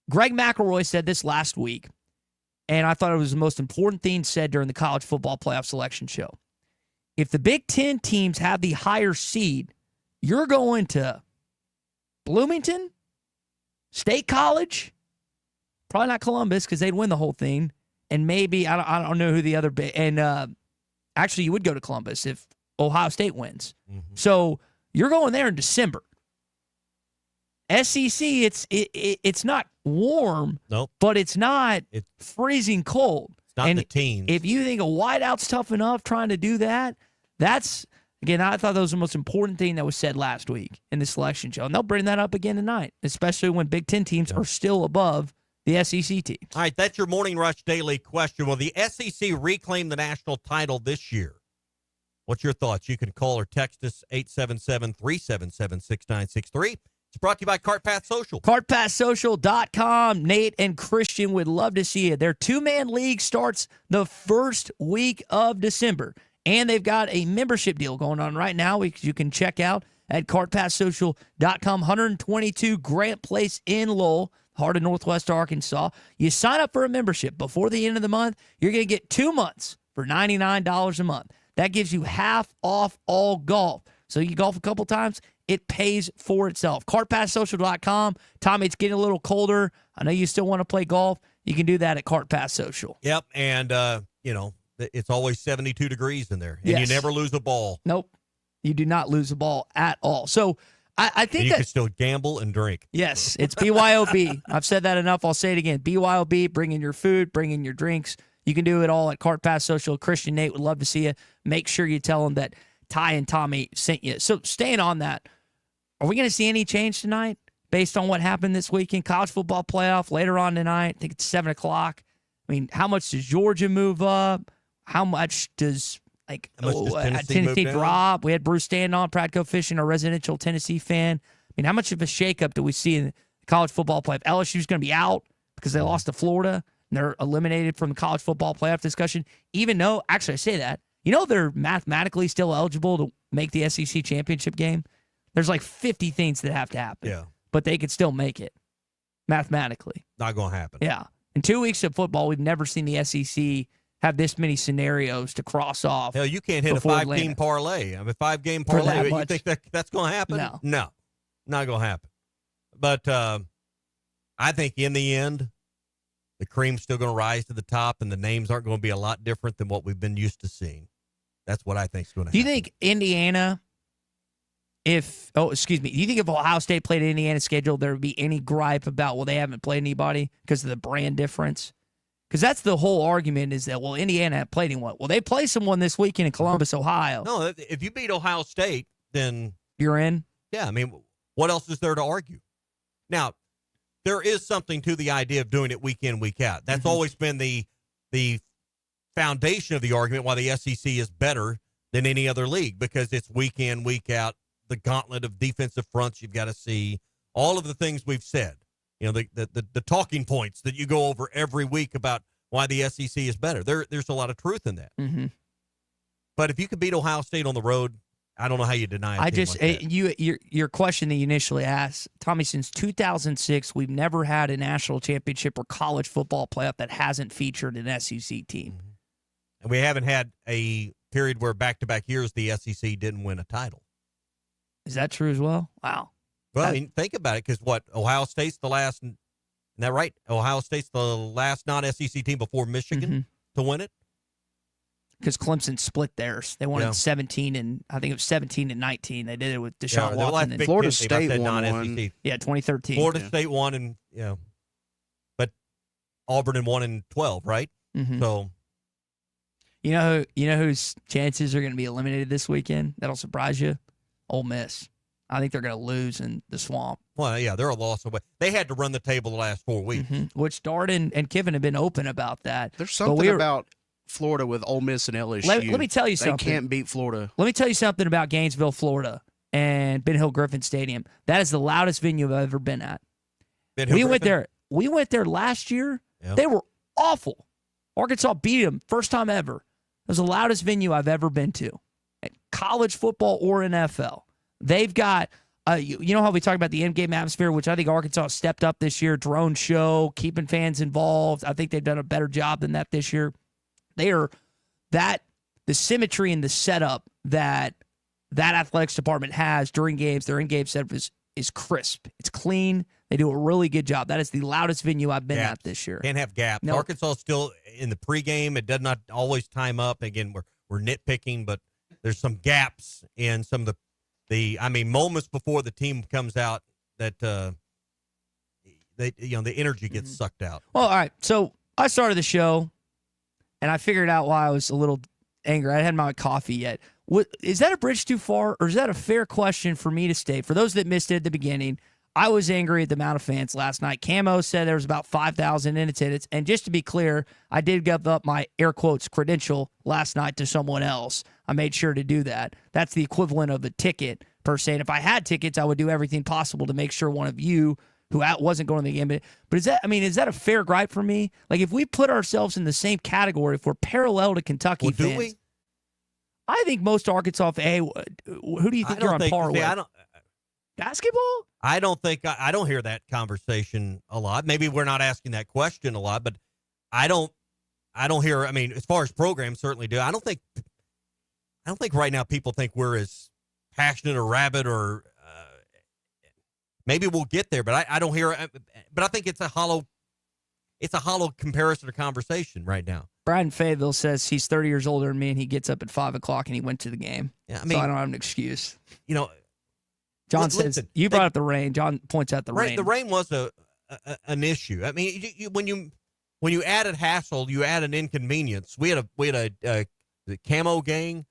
Greg McElroy said this last week, and I thought it was the most important thing said during the college football playoff selection show. If the Big Ten teams have the higher seed, you're going to Bloomington, State College, probably not Columbus because they'd win the whole thing, and maybe I don't know who the other actually you would go to Columbus if Ohio State wins. Mm-hmm. So you're going there in December. SEC, it's not warm, but it's not freezing cold. It's not the teens. If you think a whiteout's tough enough trying to do that, that's. Again, I thought that was the most important thing that was said last week in the selection show. And they'll bring that up again tonight, especially when Big Ten teams are still above the SEC teams. All right, that's your Morning Rush Daily question. Will the SEC reclaim the national title this year? What's your thoughts? You can call or text us 877-377-6963. It's brought to you by CartPath Social. CartPathSocial.com. Nate and Christian would love to see you. Their two-man league starts the first week of December, and they've got a membership deal going on right now, which you can check out at CartPathSocial.com. 122 Grant Place in Lowell, heart of Northwest Arkansas. You sign up for a membership before the end of the month, you're going to get 2 months for $99 a month. That gives you half off all golf. So you golf a couple times, it pays for itself. CartPathSocial.com. Tommy, it's getting a little colder. I know you still want to play golf. You can do that at CartPath Social. Yep, and, it's always 72 degrees in there, and Yes. you never lose a ball. Nope. You do not lose the ball at all. So I think And you that can still gamble and drink. yes, it's BYOB. I've said that enough. I'll say it again. BYOB, bring in your food, bring in your drinks. You can do it all at CartPath Social. Christian, Nate would love to see you. Make sure you tell them that Ty and Tommy sent you. So staying on that, are we going to see any change tonight based on what happened this weekend? College football playoff later on tonight. I think it's 7 o'clock. I mean, how much does Georgia move up? How much does Tennessee move drop? We had Bruce Stand on, Pradco Fishing, our residential Tennessee fan. I mean, how much of a shakeup do we see in the college football playoff? LSU's going to be out because they lost to Florida, and they're eliminated from the college football playoff discussion, even though, actually, I say that, they're mathematically still eligible to make the SEC championship game. There's like 50 things that have to happen. Yeah. But they could still make it mathematically. Not going to happen. Yeah. In 2 weeks of football, we've never seen the SEC have this many scenarios to cross off. Hell, you can't hit a before 5-team Atlanta. parlay. I mean, 5-game For that parlay. You much. think that's going to happen? No. No, not going to happen. But I think in the end, the cream's still going to rise to the top, and the names aren't going to be a lot different than what we've been used to seeing. That's what I think is going to happen. Do you think Indiana, do you think if Ohio State played Indiana's schedule, there would be any gripe about, well, they haven't played anybody because of the brand difference? Because that's the whole argument is that, well, Indiana haven't played anyone. Well, they play someone this weekend in Columbus, Ohio. No, if you beat Ohio State, then you're in. Yeah, I mean, what else is there to argue? Now, there is something to the idea of doing it week in, week out. That's always been the foundation of the argument why the SEC is better than any other league, because it's week in, week out, the gauntlet of defensive fronts you've got to see, all of the things we've said. The talking points that you go over every week about why the SEC is better. There's a lot of truth in that. Mm-hmm. But if you could beat Ohio State on the road, I don't know how you deny it. Your question that you initially asked, Tommy, since 2006, we've never had a national championship or college football playoff that hasn't featured an SEC team. Mm-hmm. And we haven't had a period where back-to-back years the SEC didn't win a title. Is that true as well? Wow. Well, I mean, think about it, because Ohio State's the last, isn't that right? Ohio State's the last non-SEC team before Michigan to win it? Because Clemson split theirs. They won in 17, and I think it was 17 and 19. They did it with Deshaun Watson. And Florida State won one. Yeah, 2013. Florida State won, and but Auburn won in 12, right? Mhm. So, you know whose chances are going to be eliminated this weekend? That'll surprise you. Ole Miss. I think they're going to lose in the swamp. Well, yeah, they're a loss away. They had to run the table the last 4 weeks. Which Dart and Kiven have been open about that. There's something about Florida with Ole Miss and LSU. Let me tell you something. They can't beat Florida. Let me tell you something about Gainesville, Florida, and Ben Hill Griffin Stadium. That is the loudest venue I've ever been at. We went there last year. Yep. They were awful. Arkansas beat them first time ever. It was the loudest venue I've ever been to, at college football or NFL. They've got, you know how we talk about the in-game atmosphere, which I think Arkansas stepped up this year, drone show, keeping fans involved. I think they've done a better job than that this year. The symmetry and the setup that athletics department has during games, their in-game setup is crisp. It's clean. They do a really good job. That is the loudest venue I've been at this year. Can't have gaps. No. Arkansas is still in the pregame. It does not always time up. Again, we're nitpicking, but there's some gaps in some of the moments before the team comes out that the energy gets sucked out. Well, all right. So I started the show, and I figured out why I was a little angry. I hadn't had my coffee yet. Is that a bridge too far, or is that a fair question for me to state? For those that missed it at the beginning, I was angry at the amount of fans last night. Camo said there was about 5,000 in attendance. And just to be clear, I did give up my air quotes credential last night to someone else. I made sure to do that. That's the equivalent of a ticket per se. And if I had tickets, I would do everything possible to make sure one of you who wasn't going to the game. But is that a fair gripe for me? Like, if we put ourselves in the same category, if we're parallel to Kentucky fans, do we? I think most Arkansas. Hey, who do you think you're on par with? Basketball? I don't think I don't hear that conversation a lot. Maybe we're not asking that question a lot, but I don't hear. I mean, as far as programs, certainly do. I don't think right now people think we're as passionate or rabid or maybe we'll get there, but I don't hear. But I think it's a hollow comparison or conversation right now. Brian Fayetteville says he's 30 years older than me, and he gets up at 5 o'clock and he went to the game. Yeah, so I don't have an excuse. You know. John says, you brought up the rain. John points out the rain. The rain was an issue. I mean, when you added hassle, you add an inconvenience. We had the Camo gang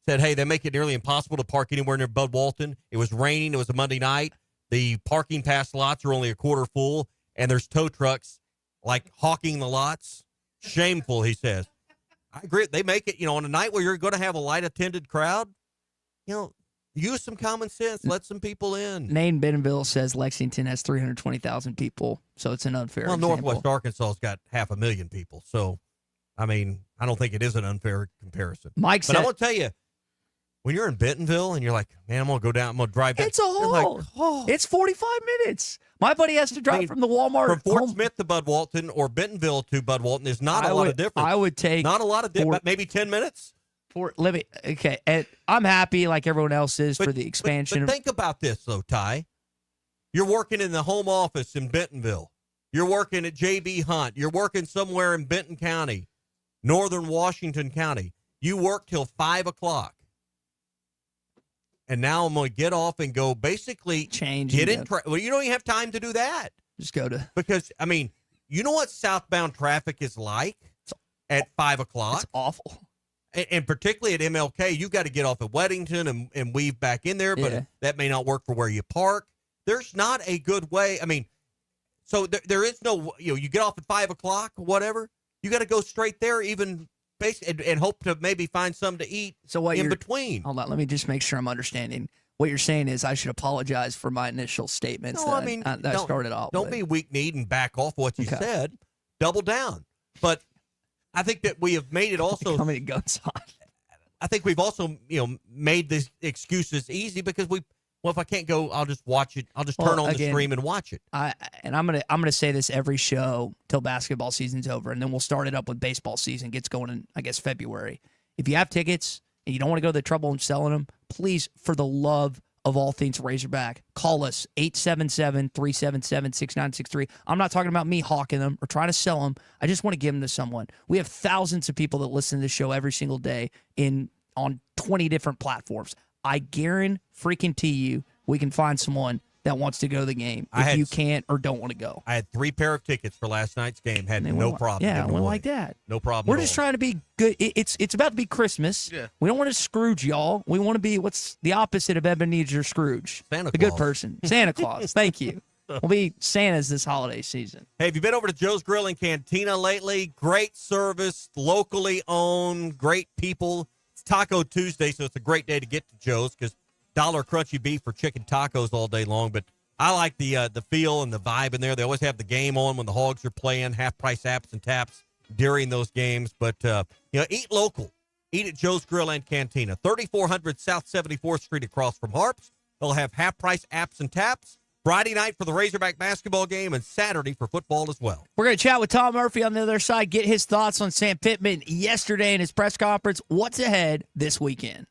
said, hey, they make it nearly impossible to park anywhere near Bud Walton. It was raining. It was a Monday night. The parking pass lots are only a quarter full, and there's tow trucks like hawking the lots. Shameful, he says. I agree. They make it, on a night where you're going to have a light attended crowd, use some common sense. Let some people in. Nate Bentonville says Lexington has 320,000 people, so it's an unfair example. Northwest Arkansas's got 500,000 people. So, I mean, I don't think it is an unfair comparison. Mike said, but I want to tell you, when you're in Bentonville and you're like, man, I'm going to go down, I'm going to drive back. It's a haul. Like, It's 45 minutes. My buddy has to drive from the Walmart. From Fort Smith to Bud Walton or Bentonville to Bud Walton is not a lot of difference. I would take. Not a lot of difference, maybe 10 minutes. Okay, and I'm happy like everyone else is for the expansion. But think about this, though, Ty. You're working in the home office in Bentonville. You're working at J.B. Hunt. You're working somewhere in Benton County, northern Washington County. You work till 5 o'clock. And now I'm going to get off and go basically change. Well, you don't even have time to do that. Just go to. Because, I mean, you know what southbound traffic is like at 5 o'clock? It's awful. And particularly at MLK, you got to get off at Weddington and weave back in there, but that may not work for where you park. There's not a good way. I mean, so there is no, you get off at 5 o'clock or whatever. You got to go straight there, even basically, and hope to maybe find something to eat in between. Hold on, let me just make sure I'm understanding. What you're saying is I should apologize for my initial statements that I started off with. Don't be weak-kneed and back off what you said. Double down. But I think that we have made it also. How many guns on? I think we've also, made the excuses easy because if I can't go, I'll just watch it. I'll just turn on the stream and watch it. I'm gonna say this every show till basketball season's over, and then we'll start it up when baseball season gets going in, I guess, February. If you have tickets and you don't want to go to the trouble of selling them, please, for the love of all things Razorback, call us 877-377-6963. I'm not talking about me hawking them or trying to sell them. I just want to give them to someone. We have thousands of people that listen to this show every single day on 20 different platforms. I guarantee you we can find someone that wants to go to the game if you can't or don't want to go. I had 3 pair of tickets for last night's game. Had no problem. Yeah, one like that. No problem. We're just trying to be good. It's about to be Christmas. Yeah. We don't want to Scrooge y'all. We want to be what's the opposite of Ebenezer Scrooge? Santa the Claus. Good person. Santa Claus. Thank you. We'll be Santas this holiday season. Hey, have you been over to Joe's Grill and Cantina lately? Great service, locally owned, great people. It's Taco Tuesday, so it's a great day to get to Joe's because $1 crunchy beef for chicken tacos all day long. But I like the feel and the vibe in there. They always have the game on when the Hogs are playing, half-price apps and taps during those games. But, eat local. Eat at Joe's Grill and Cantina, 3400 South 74th Street across from Harps. They'll have half-price apps and taps Friday night for the Razorback basketball game and Saturday for football as well. We're going to chat with Tom Murphy on the other side, get his thoughts on Sam Pittman yesterday in his press conference. What's ahead this weekend?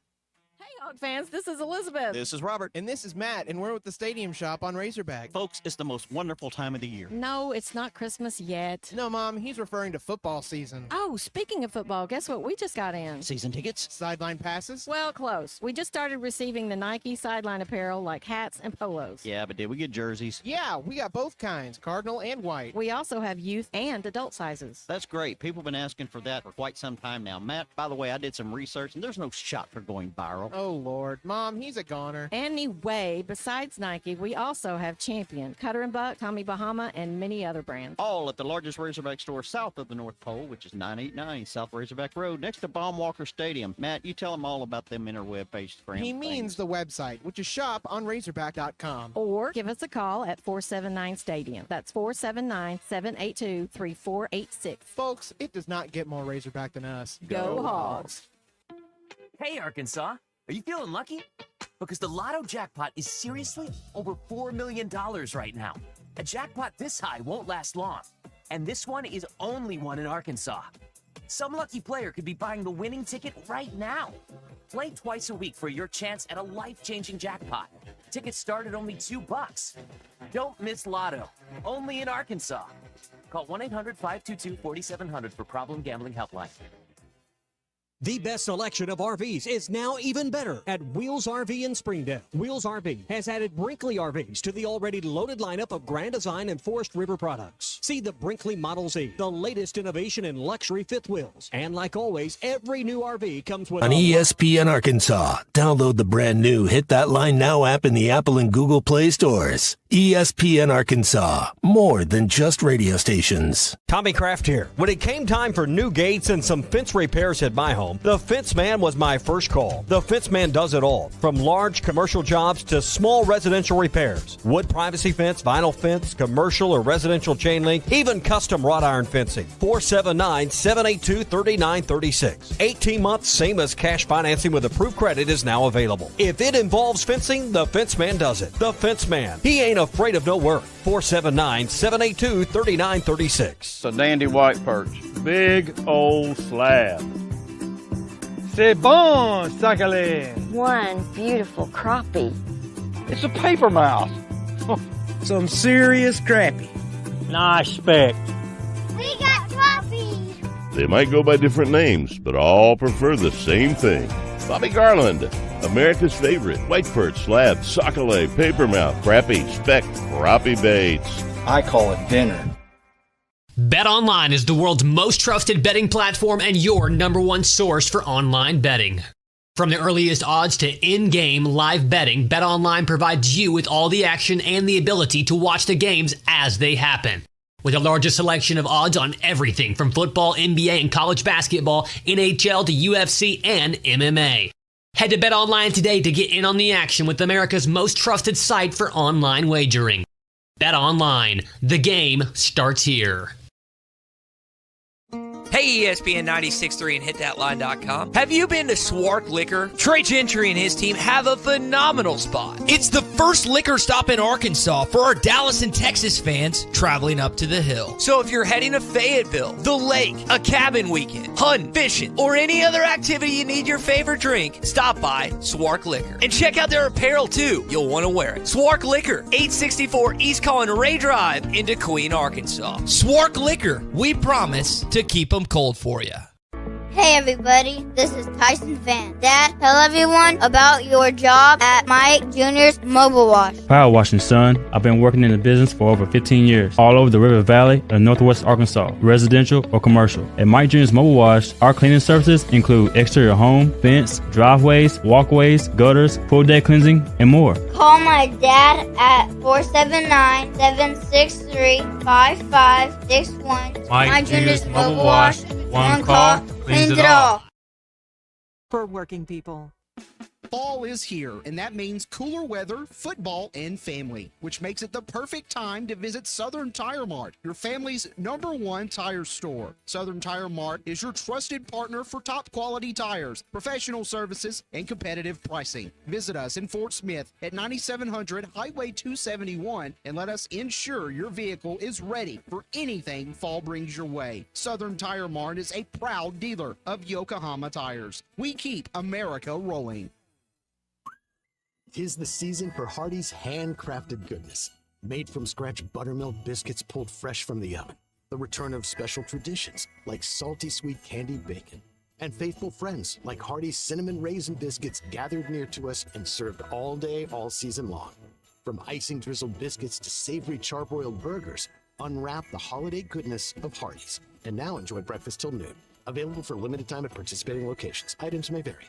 Fans, this is Elizabeth. This is Robert. And this is Matt, and we're with the Stadium Shop on Razorback. Folks, it's the most wonderful time of the year. No, it's not Christmas yet. No, Mom, he's referring to football season. Oh, speaking of football, guess what we just got in? Season tickets? Sideline passes? Well, close. We just started receiving the Nike sideline apparel like hats and polos. Yeah, but did we get jerseys? Yeah, we got both kinds, cardinal and white. We also have youth and adult sizes. That's great. People have been asking for that for quite some time now. Matt, by the way, I did some research, and there's no shot for going viral. Oh, Lord. Mom, he's a goner. Anyway, besides Nike, we also have Champion, Cutter and Buck, Tommy Bahama, and many other brands. All at the largest Razorback store south of the North Pole, which is 989 South Razorback Road, next to Baumwalker Stadium. Matt, you tell them all about them interweb page He means the website, which is shop on Razorback.com. Or give us a call at 479-STADIUM. That's 479-782-3486. Folks, it does not get more Razorback than us. Go Hogs! Hey, Arkansas, are you feeling lucky? Because the Lotto jackpot is seriously over $4 million right now. A jackpot this high won't last long. And this one is only one in Arkansas. Some lucky player could be buying the winning ticket right now. Play twice a week for your chance at a life-changing jackpot. Tickets start at only $2. Don't miss Lotto. Only in Arkansas. Call 1-800-522-4700 for Problem Gambling Helpline. The best selection of RVs is now even better at Wheels RV in Springdale. Wheels RV has added Brinkley RVs to the already loaded lineup of Grand Design and Forest River products. See the Brinkley Model Z, the latest innovation in luxury fifth wheels. And like always, every new RV comes with On ESPN Arkansas, download the brand new Hit That Line Now app in the Apple and Google Play stores. ESPN Arkansas, more than just radio stations. Tommy Kraft here. When it came time for new gates and some fence repairs at my home, the Fence Man was my first call. The Fence Man does it all, from large commercial jobs to small residential repairs. Wood privacy fence, vinyl fence, commercial or residential chain link, even custom wrought iron fencing. 479-782-3936. 18 months, same as cash financing with approved credit is now available. If it involves fencing, the Fence Man does it. The Fence Man. He ain't afraid of no work. 479-782-3936. It's a dandy white perch. Big old slab. C'est bon, sacalé. One beautiful crappie. It's a paper mouth. Some serious crappie. Nice speck. We got coffee. They might go by different names, but all prefer the same thing. Bobby Garland, America's favorite. White perch, slab, sockeye, papermouth, crappie, speck, crappie baits. I call it dinner. BetOnline is the world's most trusted betting platform and your number one source for online betting. From the earliest odds to in-game live betting, BetOnline provides you with all the action and the ability to watch the games as they happen. With the largest selection of odds on everything from football, NBA, and college basketball, NHL to UFC and MMA. Head to BetOnline today to get in on the action with America's most trusted site for online wagering. BetOnline, the game starts here. Hey, ESPN 96.3 and HitThatLine.com. Have you been to Swark Liquor? Trey Gentry and his team have a phenomenal spot. It's the first liquor stop in Arkansas for our Dallas and Texas fans traveling up to the hill. So if you're heading to Fayetteville, the lake, a cabin weekend, hunting, fishing, or any other activity you need your favorite drink, stop by Swark Liquor. And check out their apparel too. You'll want to wear it. Swark Liquor, 864 East Collin Ray Drive in Queen, Arkansas. Swark Liquor, we promise to keep them cold for you. Hey everybody, this is Tyson Van. Dad, tell everyone about your job at Mike Jr.'s Mobile Wash. Power washing, son. I've been working in the business for over 15 years, all over the River Valley and Northwest Arkansas, residential or commercial. At Mike Jr.'s Mobile Wash, our cleaning services include exterior home, fence, driveways, walkways, gutters, full deck cleansing, and more. Call my dad at 479-763-5561. Mike Jr.'s Mobile Wash. One call, cleans it all. For working people. Fall is here, and that means cooler weather, football, and family, which makes it the perfect time to visit Southern Tire Mart, your family's #1 tire store. Southern Tire Mart is your trusted partner for top quality tires, professional services, and competitive pricing. Visit us in Fort Smith at 9700 Highway 271 and let us ensure your vehicle is ready for anything fall brings your way. Southern Tire Mart is a proud dealer of Yokohama tires. We keep America rolling. 'Tis the season for Hardee's handcrafted goodness. Made from scratch buttermilk biscuits pulled fresh from the oven. The return of special traditions like salty sweet candied bacon. And faithful friends like Hardee's cinnamon raisin biscuits gathered near to us and served all day, all season long. From icing drizzled biscuits to savory charbroiled burgers, unwrap the holiday goodness of Hardee's. And now enjoy breakfast till noon. Available for limited time at participating locations. Items may vary.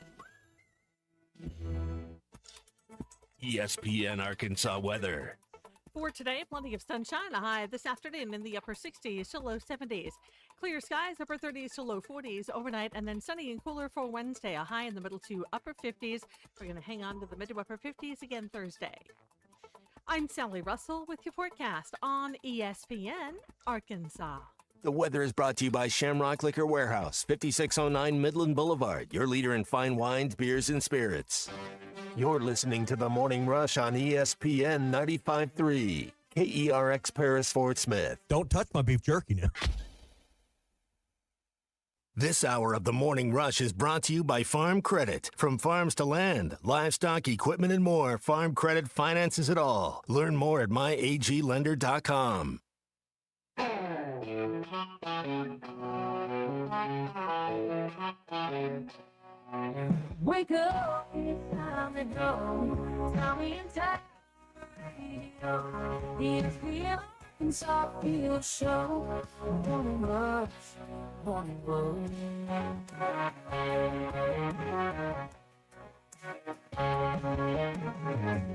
ESPN Arkansas weather. For today, plenty of sunshine, a high this afternoon in the upper 60s to low 70s. Clear skies, upper 30s to low 40s overnight, and then sunny and cooler for Wednesday, a high in the middle to upper 50s. We're going to hang on to the mid to upper 50s again Thursday. I'm Sally Russell with your forecast on ESPN Arkansas. The weather is brought to you by Shamrock Liquor Warehouse, 5609 Midland Boulevard, your leader in fine wines, beers, and spirits. You're listening to The Morning Rush on ESPN 95.3, KERX Paris Fort Smith. Don't touch my beef jerky now. This hour of The Morning Rush is brought to you by Farm Credit. From farms to land, livestock, equipment, and more, Farm Credit finances it all. Learn more at myaglender.com. Wake up, it's time to go. Tommy and Ty Radio. ESPN Arkansas Field Show. Morning Rush, Morning Road.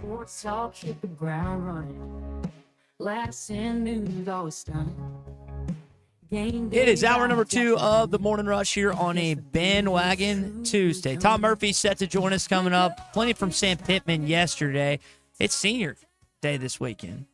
Sports talk, hit the ground running. Last in news, always stunning. It is hour number 2 of the Morning Rush here on a Bandwagon Tuesday. Tom Murphy set to join us coming up. Plenty from Sam Pittman yesterday. It's senior day this weekend.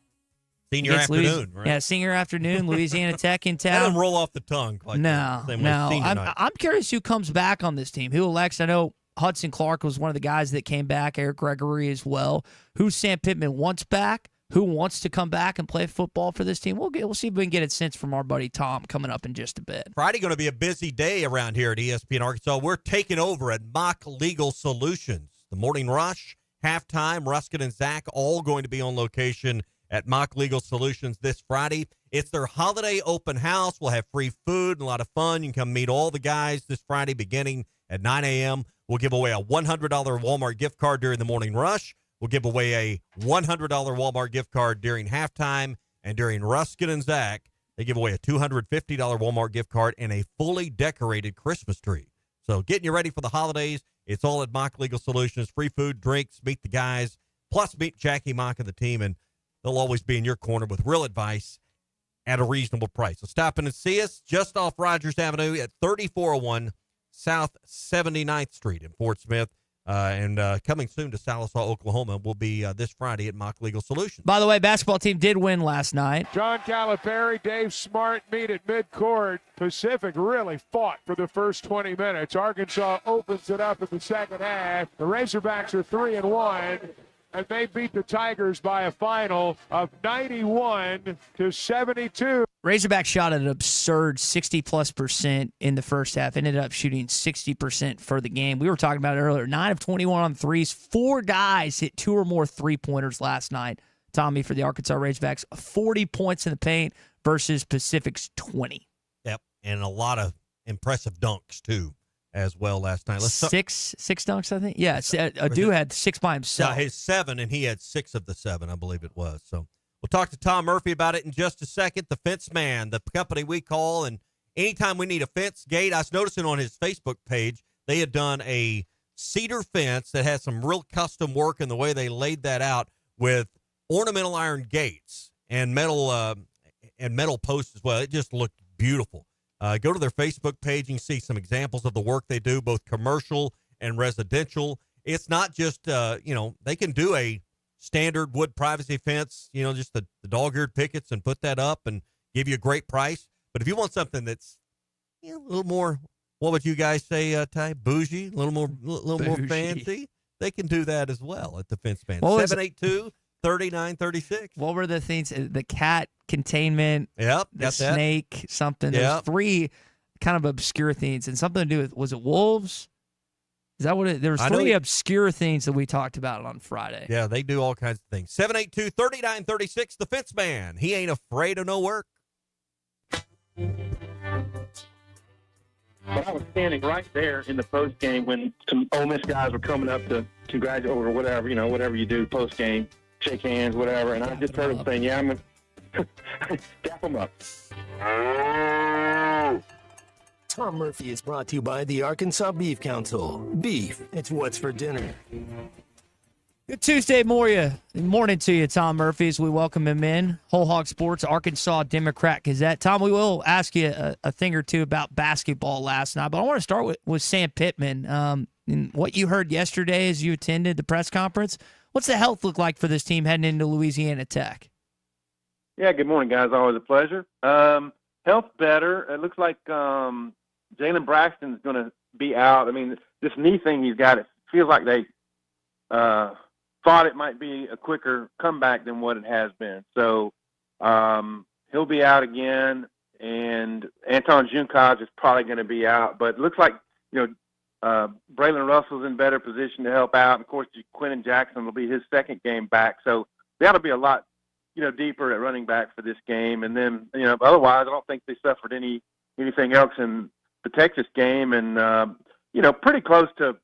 Senior afternoon, right? Yeah, senior afternoon. Louisiana Tech in That town. doesn't roll off the tongue. Like No. I'm curious who comes back on this team. Who elects? I know Hudson Clark was one of the guys that came back. Eric Gregory as well. Who Sam Pittman wants back? Who wants to come back and play football for this team? We'll see if we can get a sense from our buddy Tom coming up in just a bit. Friday going to be a busy day around here at ESPN Arkansas. We're taking over at Mock Legal Solutions. The Morning Rush, halftime, Ruskin and Zach all going to be on location at Mock Legal Solutions this Friday. It's their holiday open house. We'll have free food and a lot of fun. You can come meet all the guys this Friday beginning at 9 a.m. We'll give away a $100 Walmart gift card during the Morning Rush. We'll give away a $100 Walmart gift card during halftime, and during Ruskin and Zach, they give away a $250 Walmart gift card and a fully decorated Christmas tree. So getting you ready for the holidays. It's all at Mock Legal Solutions. Free food, drinks, meet the guys, plus meet Jackie Mock and the team, and they'll always be in your corner with real advice at a reasonable price. So stop in and see us just off Rogers Avenue at 3401 South 79th Street in Fort Smith. And coming soon to Sallisaw, Oklahoma, will be this Friday at Mock Legal Solutions. By the way, basketball team did win last night. John Calipari, Dave Smart meet at midcourt. Pacific really fought for the first 20 minutes. Arkansas opens it up in the second half. The Razorbacks are 3-1, and they beat the Tigers by a final of 91-72. Razorback shot an absurd 60+% in the first half. Ended up shooting 60% for the game. We were talking about it earlier. 9 of 21 on threes. 4 guys hit 2 or more three-pointers last night. Tommy, for the Arkansas Razorbacks, 40 points in the paint versus Pacific's 20. Yep, and a lot of impressive dunks, too, as well last night. Six dunks, I think? Yeah, Adu had 6 by himself. No, his 7, and he had 6 of the 7, I believe it was. So we'll talk to Tom Murphy about it in just a second. The Fence Man, the company we call, and anytime we need a fence gate, I was noticing on his Facebook page, they had done a cedar fence that had some real custom work in the way they laid that out with ornamental iron gates and metal posts as well. It just looked beautiful. Go to their Facebook page and see some examples of the work they do, both commercial and residential. It's not just, they can do a standard wood privacy fence, just the dog-eared pickets and put that up and give you a great price. But if you want something that's a little more, what would you guys say, Ty? Bougie? A little more fancy? They can do that as well at the Fence Man. 782-3936. What were the things? The cat containment. Yep. The snake, something. Yep. There's 3 kind of obscure things. And something to do with, was it wolves? Is that what there was 3 obscure things that we talked about on Friday. Yeah, they do all kinds of things. 782-3936, the Fence Man. He ain't afraid of no work. But I was standing right there in the post game when some Ole Miss guys were coming up to congratulate or whatever, whatever you do post game, shake hands, whatever. And I just heard them saying, "Yeah, I'm dap them up." Tom Murphy is brought to you by the Arkansas Beef Council. Beef, it's what's for dinner. Good Tuesday morning to you, Tom Murphy, as we welcome him in. Whole Hog Sports, Arkansas Democrat Gazette. Tom, we will ask you a thing or two about basketball last night, but I want to start with Sam Pittman. And what you heard yesterday as you attended the press conference, what's the health look like for this team heading into Louisiana Tech? Yeah, good morning, guys. Always a pleasure. Health better. It looks like Jalen Braxton's going to be out. I mean, this knee thing he's got, it feels like they thought it might be a quicker comeback than what it has been. So he'll be out again, and Anton Junkaj is probably going to be out. But it looks like, Braylon Russell's in better position to help out. And of course, Quentin Jackson will be his second game back. So that'll be a lot, deeper at running back for this game. And then, otherwise, I don't think they suffered anything else in the Texas game. And, pretty close to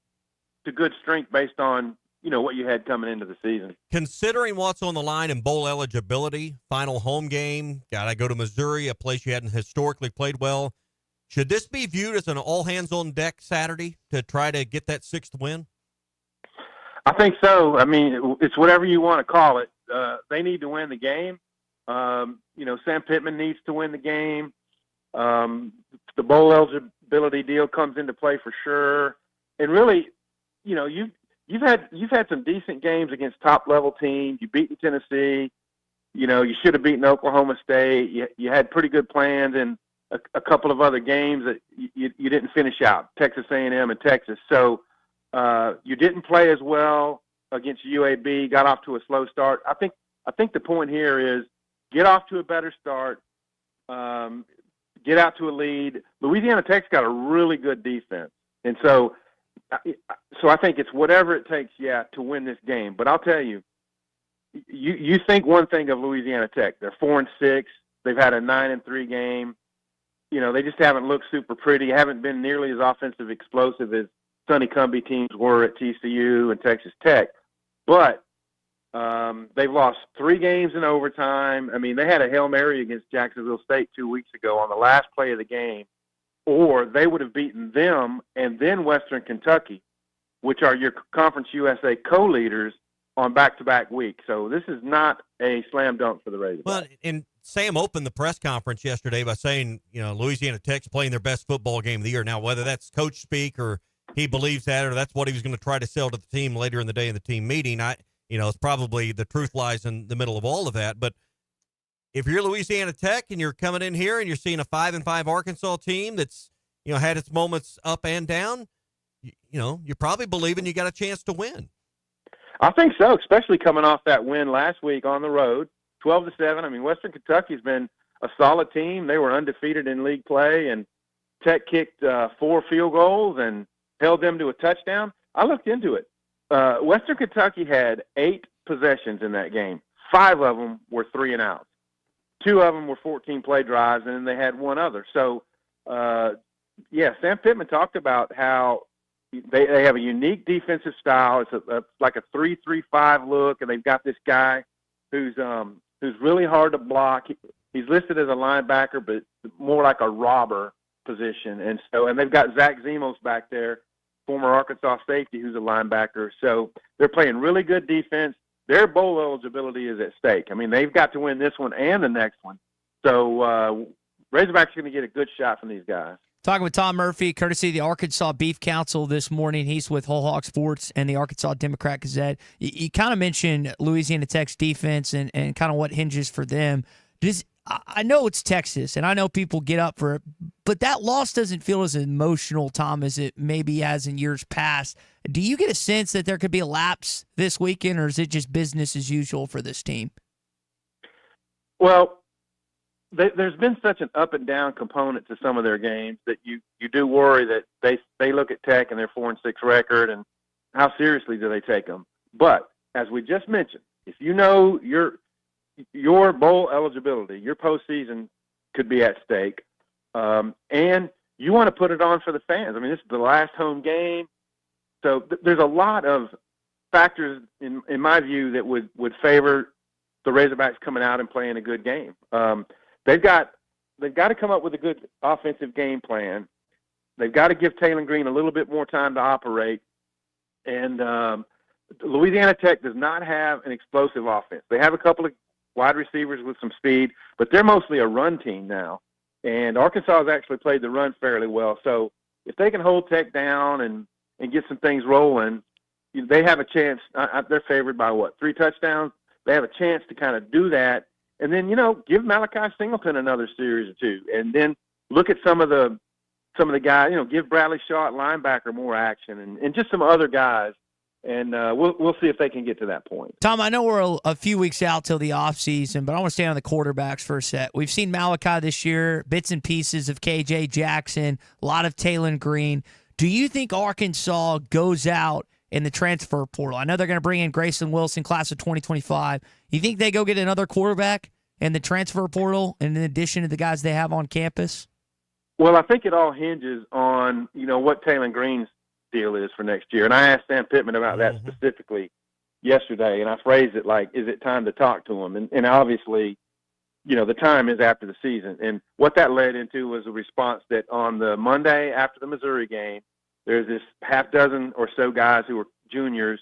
good strength based on, what you had coming into the season. Considering what's on the line in bowl eligibility, final home game, got to go to Missouri, a place you hadn't historically played well. Should this be viewed as an all-hands-on-deck Saturday to try to get that sixth win? I think so. I mean, it's whatever you want to call it. They need to win the game. Sam Pittman needs to win the game. The bowl eligibility deal comes into play for sure. And really, you've had some decent games against top-level teams. You beat Tennessee. You should have beaten Oklahoma State. You had pretty good plans in a couple of other games that you didn't finish out, Texas A&M and Texas. So you didn't play as well against UAB, got off to a slow start. I think the point here is get off to a better start, get out to a lead. Louisiana Tech's got a really good defense. And so I think it's whatever it takes, to win this game. But I'll tell you, you think one thing of Louisiana Tech. They're 4-6. They've had a 9-3 game. They just haven't looked super pretty, haven't been nearly as offensive explosive as Sonny Cumbie teams were at TCU and Texas Tech. But they've lost 3 games in overtime. I mean, they had a Hail Mary against Jacksonville State 2 weeks ago on the last play of the game, or they would have beaten them and then Western Kentucky, which are your Conference USA co-leaders, on back-to-back weeks. So this is not a slam dunk for the Razorbacks. Well, and Sam opened the press conference yesterday by saying, Louisiana Tech's playing their best football game of the year. Now, whether that's coach speak or he believes that or that's what he was going to try to sell to the team later in the day in the team meeting, it's probably the truth lies in the middle of all of that. But if you're Louisiana Tech and you're coming in here and you're seeing a 5-5 Arkansas team that's, had its moments up and down, you're probably believing you got a chance to win. I think so, especially coming off that win last week on the road, 12-7. I mean, Western Kentucky's been a solid team. They were undefeated in league play, and Tech kicked 4 field goals and held them to a touchdown. I looked into it. Western Kentucky had 8 possessions in that game. 5 of them were 3-and-outs. 2 of them were 14-play drives, and then they had 1 other. So, Sam Pittman talked about how they have a unique defensive style. It's like a 3-3-5 look, and they've got this guy who's really hard to block. He's listed as a linebacker, but more like a robber position. And they've got Zach Zemos back there, former Arkansas safety, who's a linebacker. So they're playing really good defense. Their bowl eligibility is at stake. I mean, they've got to win this one and the next one. So Razorbacks are going to get a good shot from these guys. Talking with Tom Murphy, courtesy of the Arkansas Beef Council this morning. He's with Whole Hog Sports and the Arkansas Democrat Gazette. You kind of mentioned Louisiana Tech's defense and kind of what hinges for them. I know it's Texas, and I know people get up for it, but that loss doesn't feel as emotional, Tom, as it maybe has in years past. Do you get a sense that there could be a lapse this weekend, or is it just business as usual for this team? Well, there's been such an up and down component to some of their games that you do worry that they look at Tech and their 4-6 record and how seriously do they take them. But as we just mentioned, if you know your bowl eligibility, your postseason could be at stake, and you want to put it on for the fans. I mean, this is the last home game, so there's a lot of factors in my view that would favor the Razorbacks coming out and playing a good game. They've got to come up with a good offensive game plan. They've got to give Taylor Green a little bit more time to operate, and Louisiana Tech does not have an explosive offense. They have a couple of wide receivers with some speed, but they're mostly a run team now. And Arkansas has actually played the run fairly well. So if they can hold Tech down and get some things rolling, they have a chance. They're favored by, 3 touchdowns? They have a chance to kind of do that. And then, give Malachi Singleton another series or two. And then look at some of the guys, give Bradley Shaw at linebacker more action and just some other guys. And we'll see if they can get to that point. Tom, I know we're a few weeks out till the offseason, but I want to stay on the quarterbacks for a sec. We've seen Malachi this year, bits and pieces of KJ Jackson, a lot of Taylon Green. Do you think Arkansas goes out in the transfer portal? I know they're going to bring in Grayson Wilson, class of 2025. You think they go get another quarterback in the transfer portal in addition to the guys they have on campus? Well, I think it all hinges on, what Taylon Green's deal is for next year. And I asked Sam Pittman about that specifically yesterday, and I phrased it like, is it time to talk to him? And obviously, the time is after the season. And what that led into was a response that on the Monday after the Missouri game, there's this half dozen or so guys who are juniors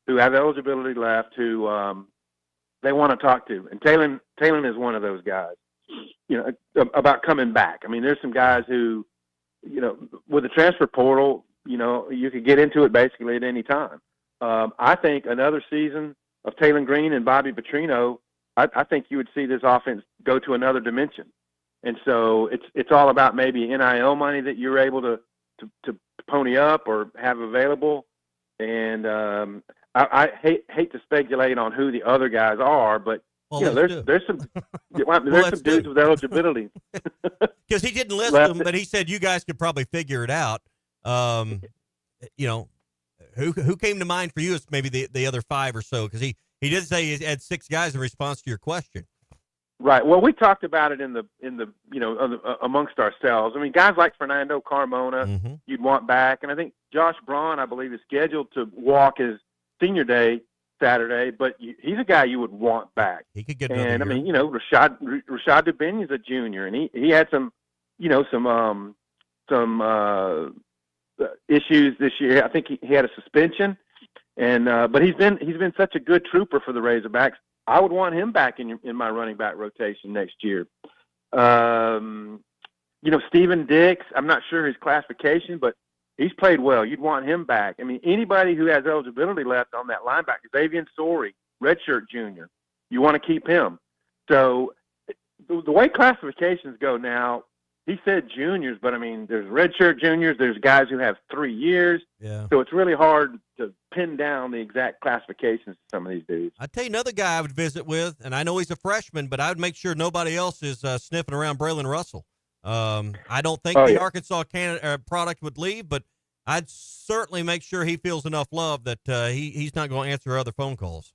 who have eligibility left who they want to talk to. And Taylon is one of those guys, about coming back. I mean, there's some guys who, with the transfer portal, you could get into it basically at any time. I think another season of Taylon Green and Bobby Petrino, I think you would see this offense go to another dimension. And so it's all about maybe NIL money that you're able to pony up or have available. And I hate to speculate on who the other guys are, but there's some dudes with eligibility. Because he didn't list them, but he said you guys could probably figure it out. Who came to mind for you as maybe the other 5 or so? Because he did say he had 6 guys in response to your question. Right. Well, we talked about it in the amongst ourselves. I mean, guys like Fernando Carmona, you'd want back, and I think Josh Braun, I believe, is scheduled to walk his senior day Saturday, but he's a guy you would want back. He could get another year. I mean, Rashad Dubin is a junior, and he had some issues this year. I think he had a suspension, and but he's been such a good trooper for the Razorbacks. I would want him back in my running back rotation next year. Steven Dix, I'm not sure his classification, but he's played well. You'd want him back. I mean, anybody who has eligibility left on that linebacker, Xavier Sorey, redshirt junior, you want to keep him. So the way classifications go now, he said juniors, but I mean, there's redshirt juniors, there's guys who have 3 years. Yeah. So it's really hard to pin down the exact classifications of some of these dudes. I'd tell you another guy I would visit with, and I know he's a freshman, but I would make sure nobody else is sniffing around Braylon Russell. I don't think Arkansas product would leave, but I'd certainly make sure he feels enough love that he's not going to answer other phone calls.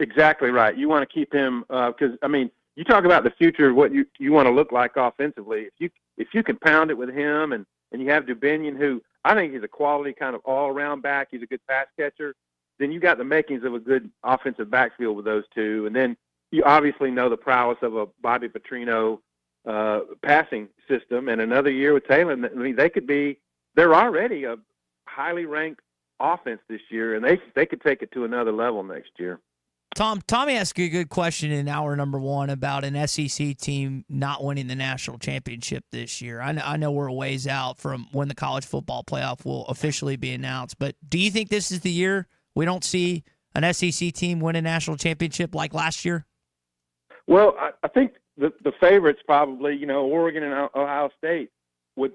Exactly right. You want to keep him because, I mean, you talk about the future of what you want to look like offensively. If you can pound it with him and you have Dubinion, who I think he's a quality kind of all-around back, he's a good pass catcher, then you got the makings of a good offensive backfield with those two. And then you obviously know the prowess of a Bobby Petrino passing system. And another year with Taylor, I mean, they're already a highly ranked offense this year, and they could take it to another level next year. Tommy asked a good question in hour number 1 about an SEC team not winning the national championship this year. I know we're a ways out from when the college football playoff will officially be announced, but do you think this is the year we don't see an SEC team win a national championship like last year? Well, I think the favorites probably, Oregon and Ohio State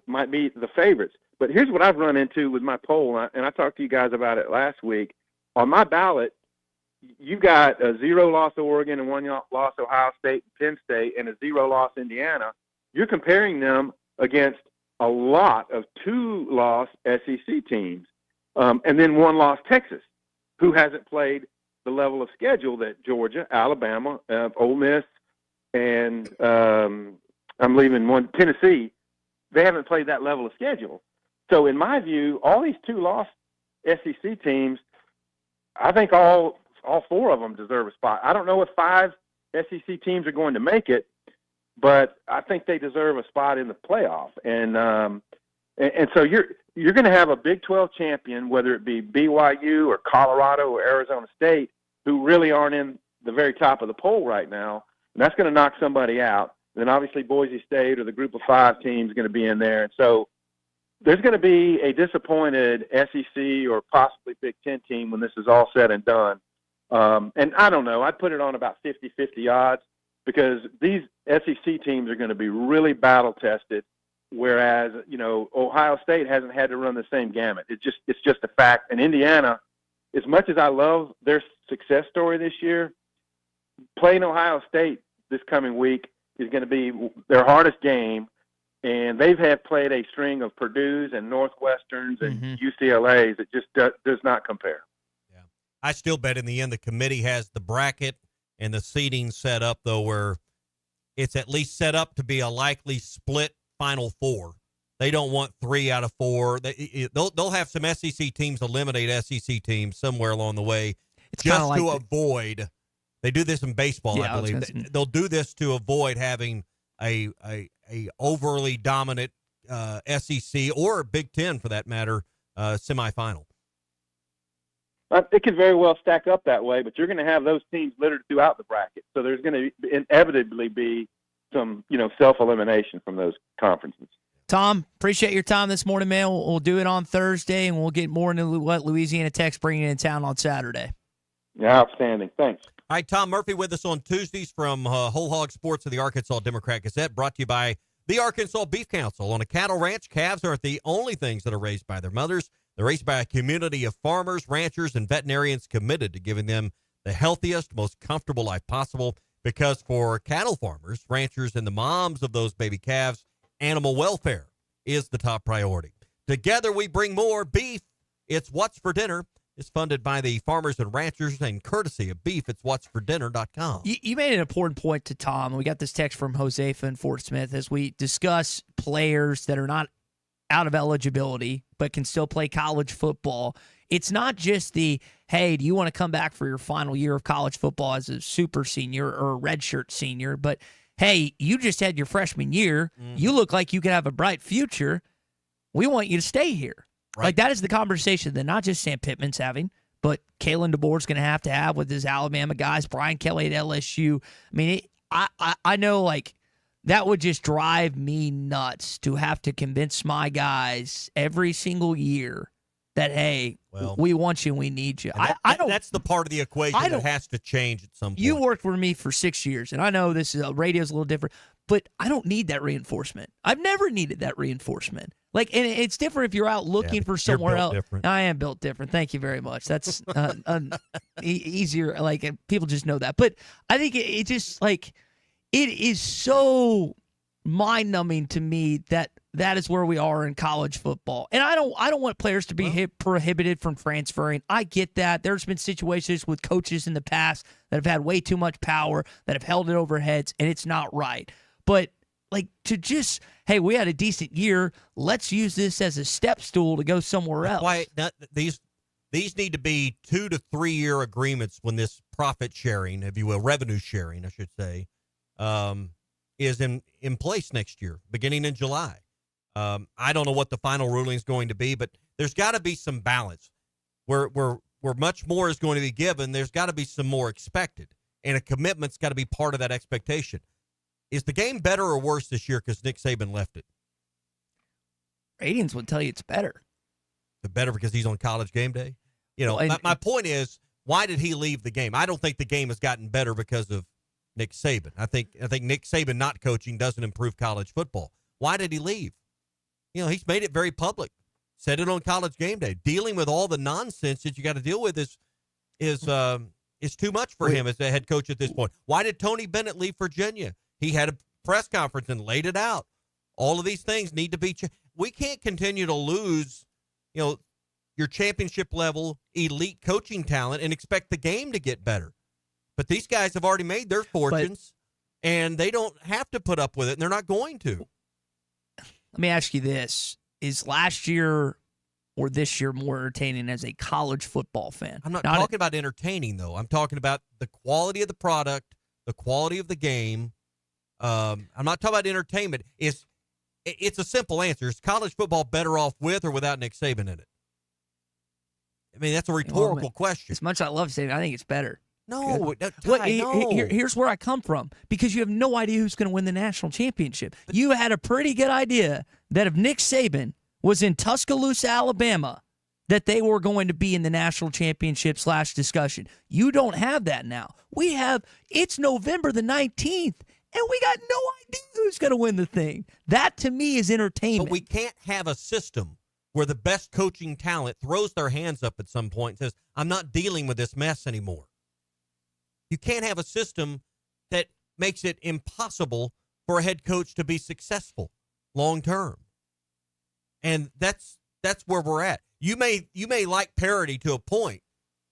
might be the favorites. But here's what I've run into with my poll, and I talked to you guys about it last week. On my ballot, you got a 0-loss Oregon and 1-loss Ohio State and Penn State and a 0-loss Indiana. You're comparing them against a lot of 2-loss SEC teams, and then 1-loss Texas, who hasn't played the level of schedule that Georgia, Alabama, Ole Miss, and I'm leaving one, Tennessee. They haven't played that level of schedule. So in my view, all these 2-loss SEC teams, I think all 4 of them deserve a spot. I don't know if 5 SEC teams are going to make it, but I think they deserve a spot in the playoff. And so you're going to have a Big 12 champion, whether it be BYU or Colorado or Arizona State, who really aren't in the very top of the poll right now, and that's going to knock somebody out. And then obviously Boise State or the Group of 5 team is going to be in there. And so there's going to be a disappointed SEC or possibly Big Ten team when this is all said and done. And I don't know. I'd put it on about 50-50 odds because these SEC teams are going to be really battle-tested, whereas, Ohio State hasn't had to run the same gamut. It's just a fact. And Indiana, as much as I love their success story this year, playing Ohio State this coming week is going to be their hardest game. And they've played a string of Purdue's and Northwesterns and UCLA's that just does not compare. Yeah, I still bet in the end the committee has the bracket and the seating set up, though, where it's at least set up to be a likely split Final Four. They don't want 3 out of 4. They'll have some SEC teams eliminate SEC teams somewhere along the way, just to avoid. They do this in baseball, I believe. They'll do this to avoid having a overly dominant SEC or Big Ten, for that matter, semifinal. It could very well stack up that way, but you're going to have those teams littered throughout the bracket. So there's going to inevitably be some, self-elimination from those conferences. Tom, appreciate your time this morning, man. We'll do it on Thursday, and we'll get more into what Louisiana Tech's bringing in town on Saturday. Yeah, outstanding. Thanks. All right, Tom Murphy with us on Tuesdays from Whole Hog Sports of the Arkansas Democrat Gazette, brought to you by the Arkansas Beef Council. On a cattle ranch, calves aren't the only things that are raised by their mothers. They're raised by a community of farmers, ranchers, and veterinarians committed to giving them the healthiest, most comfortable life possible. Because for cattle farmers, ranchers, and the moms of those baby calves, animal welfare is the top priority. Together we bring more beef. It's What's for Dinner. It's funded by the farmers and ranchers and courtesy of beef. It's whatsfordinner.com. You made an important point to Tom. We got this text from Josefa in Fort Smith as we discuss players that are not out of eligibility but can still play college football. It's not just the, hey, do you want to come back for your final year of college football as a super senior or a redshirt senior? But, hey, you just had your freshman year. You look like you could have a bright future. We want you to stay here. Right. Like, that is the conversation that not just Sam Pittman's having, but Kalen DeBoer's going to have with his Alabama guys, Brian Kelly at LSU. I mean, I know, like, that would just drive me nuts to have to convince my guys every single year that, hey, we want you and we need you. That's the part of the equation that has to change at some point. You worked for me for 6 years, and I know this radio's a little different, but I don't need that reinforcement. I've never needed that reinforcement. Like, and it's different if you're out looking for somewhere else. Different. I am built different. Thank you very much. That's easier. Like, people just know that. But I think it just, like, it is so mind-numbing to me that is where we are in college football. And I don't want players to be prohibited from transferring. I get that. There's been situations with coaches in the past that have had way too much power, that have held it over heads, and it's not right. But, like, to just, hey, we had a decent year, let's use this as a step stool to go somewhere else. Why these need to be 2 to 3 year agreements when this profit sharing, if you will, revenue sharing, I should say, is in place next year, beginning in July. I don't know what the final ruling is going to be, but there's got to be some balance. Where much more is going to be given, there's got to be some more expected, and a commitment's got to be part of that expectation. Is the game better or worse this year because Nick Saban left it? Ratings would tell you it's better. The better because he's on College Game Day? My point is, why did he leave the game? I don't think the game has gotten better because of Nick Saban. I think Nick Saban not coaching doesn't improve college football. Why did he leave? He's made it very public. Said it on College Game Day. Dealing with all the nonsense that you got to deal with is too much for him as a head coach at this point. Why did Tony Bennett leave Virginia? He had a press conference and laid it out. All of these things need to be we can't continue to lose, your championship level elite coaching talent and expect the game to get better. But these guys have already made their fortunes, and they don't have to put up with it, and they're not going to. Let me ask you this. Is last year or this year more entertaining as a college football fan? I'm not talking about entertaining, though. I'm talking about the quality of the product, the quality of the game. I'm not talking about entertainment. It's a simple answer. Is college football better off with or without Nick Saban in it? I mean, that's a rhetorical question. As much as I love Saban, I think it's better. No, Here's where I come from, because you have no idea who's going to win the national championship. You had a pretty good idea that if Nick Saban was in Tuscaloosa, Alabama, that they were going to be in the national championship / discussion. You don't have that now. It's November the 19th, and we got no idea who's going to win the thing. That, to me, is entertainment. But we can't have a system where the best coaching talent throws their hands up at some point and says, I'm not dealing with this mess anymore. You can't have a system that makes it impossible for a head coach to be successful long term. And that's where we're at. You may like parity to a point,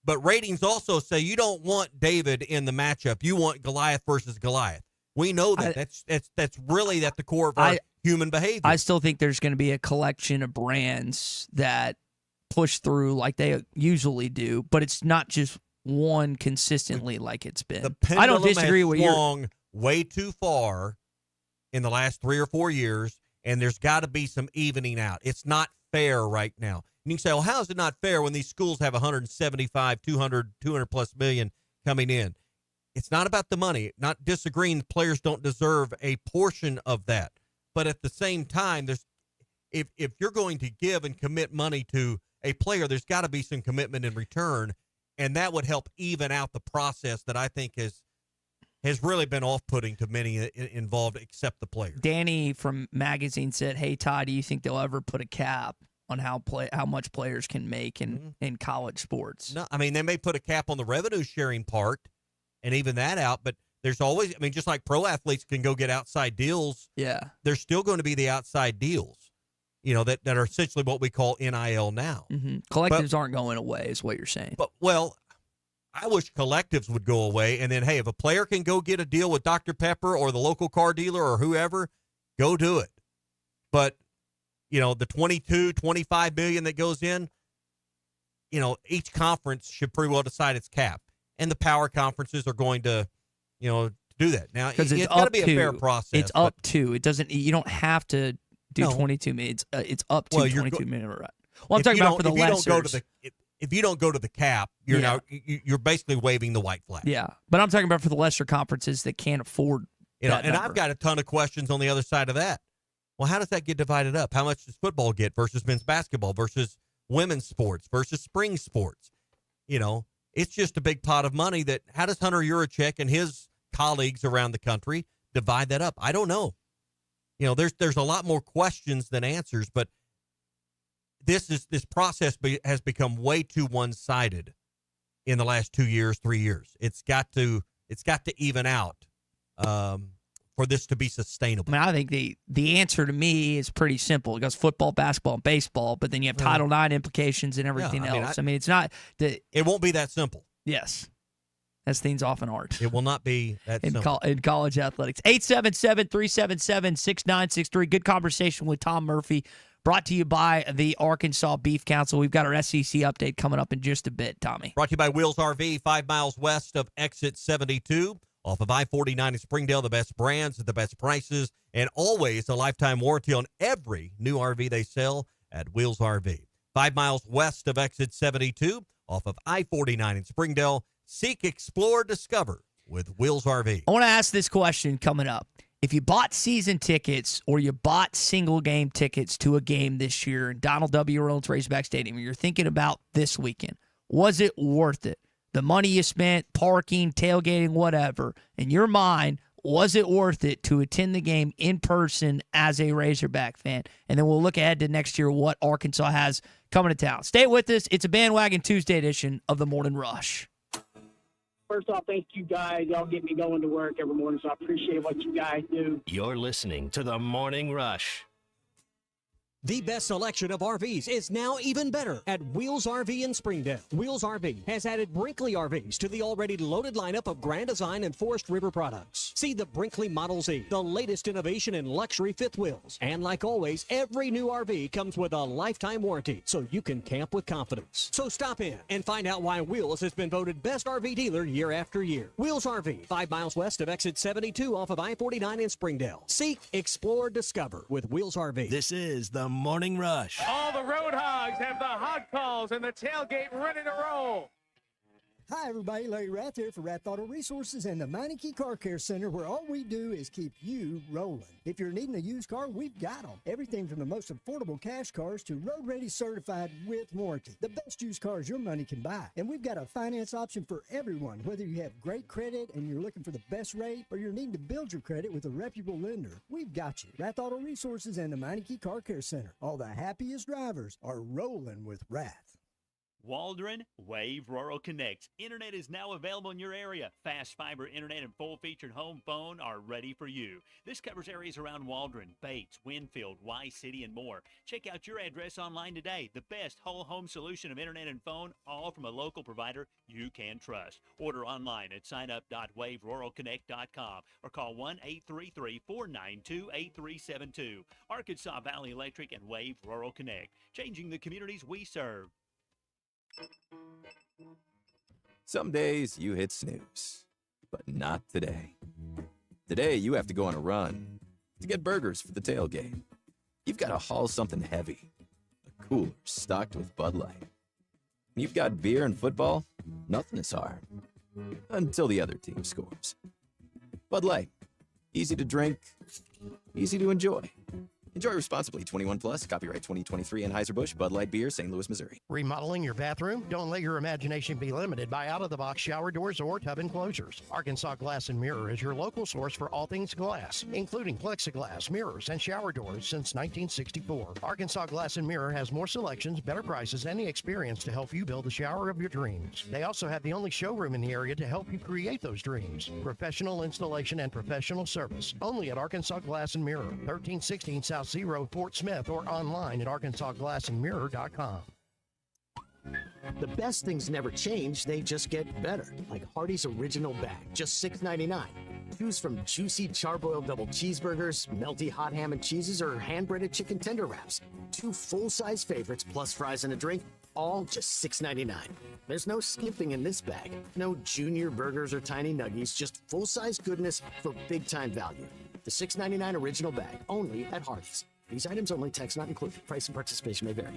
but ratings also say you don't want David in the matchup. You want Goliath versus Goliath. We know that. That's really at the core of our human behavior. I still think there's going to be a collection of brands that push through like they usually do, but it's not just one consistently like it's been. The pendulum I don't disagree with you. Swung way too far in the last 3 or 4 years, and there's got to be some evening out. It's not fair right now. And you can say, well, how is it not fair when these schools have 175, 200 plus million coming in? It's not about the money. Not disagreeing the players don't deserve a portion of that. But at the same time, if you're going to give and commit money to a player, there's got to be some commitment in return. And that would help even out the process that I think has really been off-putting to many involved except the players. Danny from Magazine said, hey, Todd, do you think they'll ever put a cap on how much players can make in college sports? No, I mean, they may put a cap on the revenue-sharing part and even that out, but there's always, I mean, just like pro athletes can go get outside deals, there's still going to be the outside deals, that are essentially what we call NIL now. Mm-hmm. Collectives aren't going away is what you're saying. But, well, I wish collectives would go away, and then, hey, if a player can go get a deal with Dr. Pepper or the local car dealer or whoever, go do it. But, the 22, 25 million that goes in, each conference should pretty well decide its cap. And the power conferences are going to, do that. Now, it's got to be a fair process. It's up to. It doesn't. You don't have to do 22 million. It's up to 22 million. Right. Well, I'm talking about for the lessers. If you don't go to the cap, you're basically waving the white flag. Yeah, but I'm talking about for the lesser conferences that can't afford. And I've got a ton of questions on the other side of that. Well, how does that get divided up? How much does football get versus men's basketball versus women's sports versus spring sports? It's just a big pot of money that, how does Hunter Yurachek and his colleagues around the country divide that up? I don't know. There's a lot more questions than answers, but this process has become way too one-sided in the last 2 years, 3 years. It's got to even out for this to be sustainable. I mean, I think the answer to me is pretty simple. It goes football, basketball, and baseball, but then you have Title IX implications and everything else. I mean, it's not it won't be that simple. Yes. As things often aren't. It will not be that simple. In college athletics. 877-377-6963. Good conversation with Tom Murphy, brought to you by the Arkansas Beef Council. We've got our SEC update coming up in just a bit, Tommy. Brought to you by Wheels RV, 5 miles west of Exit 72. Off of I-49 in Springdale, the best brands at the best prices, and always a lifetime warranty on every new RV they sell at Wheels RV. 5 miles west of Exit 72, off of I-49 in Springdale. Seek, explore, discover with Wheels RV. I want to ask this question coming up. If you bought season tickets or you bought single game tickets to a game this year in Donald W. Reynolds Razorback Stadium, you're thinking about this weekend, was it worth it? The money you spent, parking, tailgating, whatever, in your mind, was it worth it to attend the game in person as a Razorback fan? And then we'll look ahead to next year what Arkansas has coming to town. Stay with us. It's a Bandwagon Tuesday edition of the Morning Rush. First off, thank you guys. Y'all get me going to work every morning, so I appreciate what you guys do. You're listening to the Morning Rush. The best selection of RVs is now even better at Wheels RV in Springdale. Wheels RV has added Brinkley RVs to the already loaded lineup of Grand Design and Forest River products. See the Brinkley Model Z, the latest innovation in luxury fifth wheels. And like always, every new RV comes with a lifetime warranty, so you can camp with confidence. So stop in and find out why Wheels has been voted best RV dealer year after year. Wheels RV, 5 miles west of exit 72 off of I-49 in Springdale. Seek, explore, discover with Wheels RV. This is the Morning Rush. All the Road Hogs have the hog calls and the tailgate ready to roll. Hi, everybody. Larry Rath here for Rath Auto Resources and the Meineke Car Care Center, where all we do is keep you rolling. If you're needing a used car, we've got them. Everything from the most affordable cash cars to road-ready certified with warranty. The best used cars your money can buy. And we've got a finance option for everyone, whether you have great credit and you're looking for the best rate or you're needing to build your credit with a reputable lender. We've got you. Rath Auto Resources and the Meineke Car Care Center. All the happiest drivers are rolling with Rath. Waldron Wave Rural Connect. Internet is now available in your area. Fast fiber internet and full-featured home phone are ready for you. This covers areas around Waldron, Bates, Winfield, Y-City, and more. Check out your address online today. The best whole home solution of internet and phone, all from a local provider you can trust. Order online at signup.waveruralconnect.com or call 1-833-492-8372. Arkansas Valley Electric and Wave Rural Connect, changing the communities we serve. Some days you hit snooze, but not today. Today you have to go on a run to get burgers for the tailgate. You've got to haul something heavy, a cooler stocked with Bud Light. You've got beer and football, nothing is hard, until the other team scores. Bud Light, easy to drink, easy to enjoy. Enjoy responsibly. 21 plus. Copyright 2023 Anheuser-Busch Bud Light Beer, St. Louis, Missouri. Remodeling your bathroom? Don't let your imagination be limited by out-of-the-box shower doors or tub enclosures. Arkansas Glass and Mirror is your local source for all things glass, including plexiglass, mirrors, and shower doors since 1964. Arkansas Glass and Mirror has more selections, better prices, and the experience to help you build the shower of your dreams. They also have the only showroom in the area to help you create those dreams. Professional installation and professional service. Only at Arkansas Glass and Mirror, 1316 South C Road, Fort Smith, or online at arkansasglassandmirror.com. The best things never change, they just get better. Like Hardee's Original Bag, just $6.99. Choose from juicy charbroiled double cheeseburgers, melty hot ham and cheeses, or hand-breaded chicken tender wraps. 2 full-size favorites plus fries and a drink, all just $6.99. There's no skimping in this bag. No junior burgers or tiny nuggies, just full-size goodness for big-time value. The $6.99 Original Bag, only at Hardee's. These items only, tax not included. Price and participation may vary.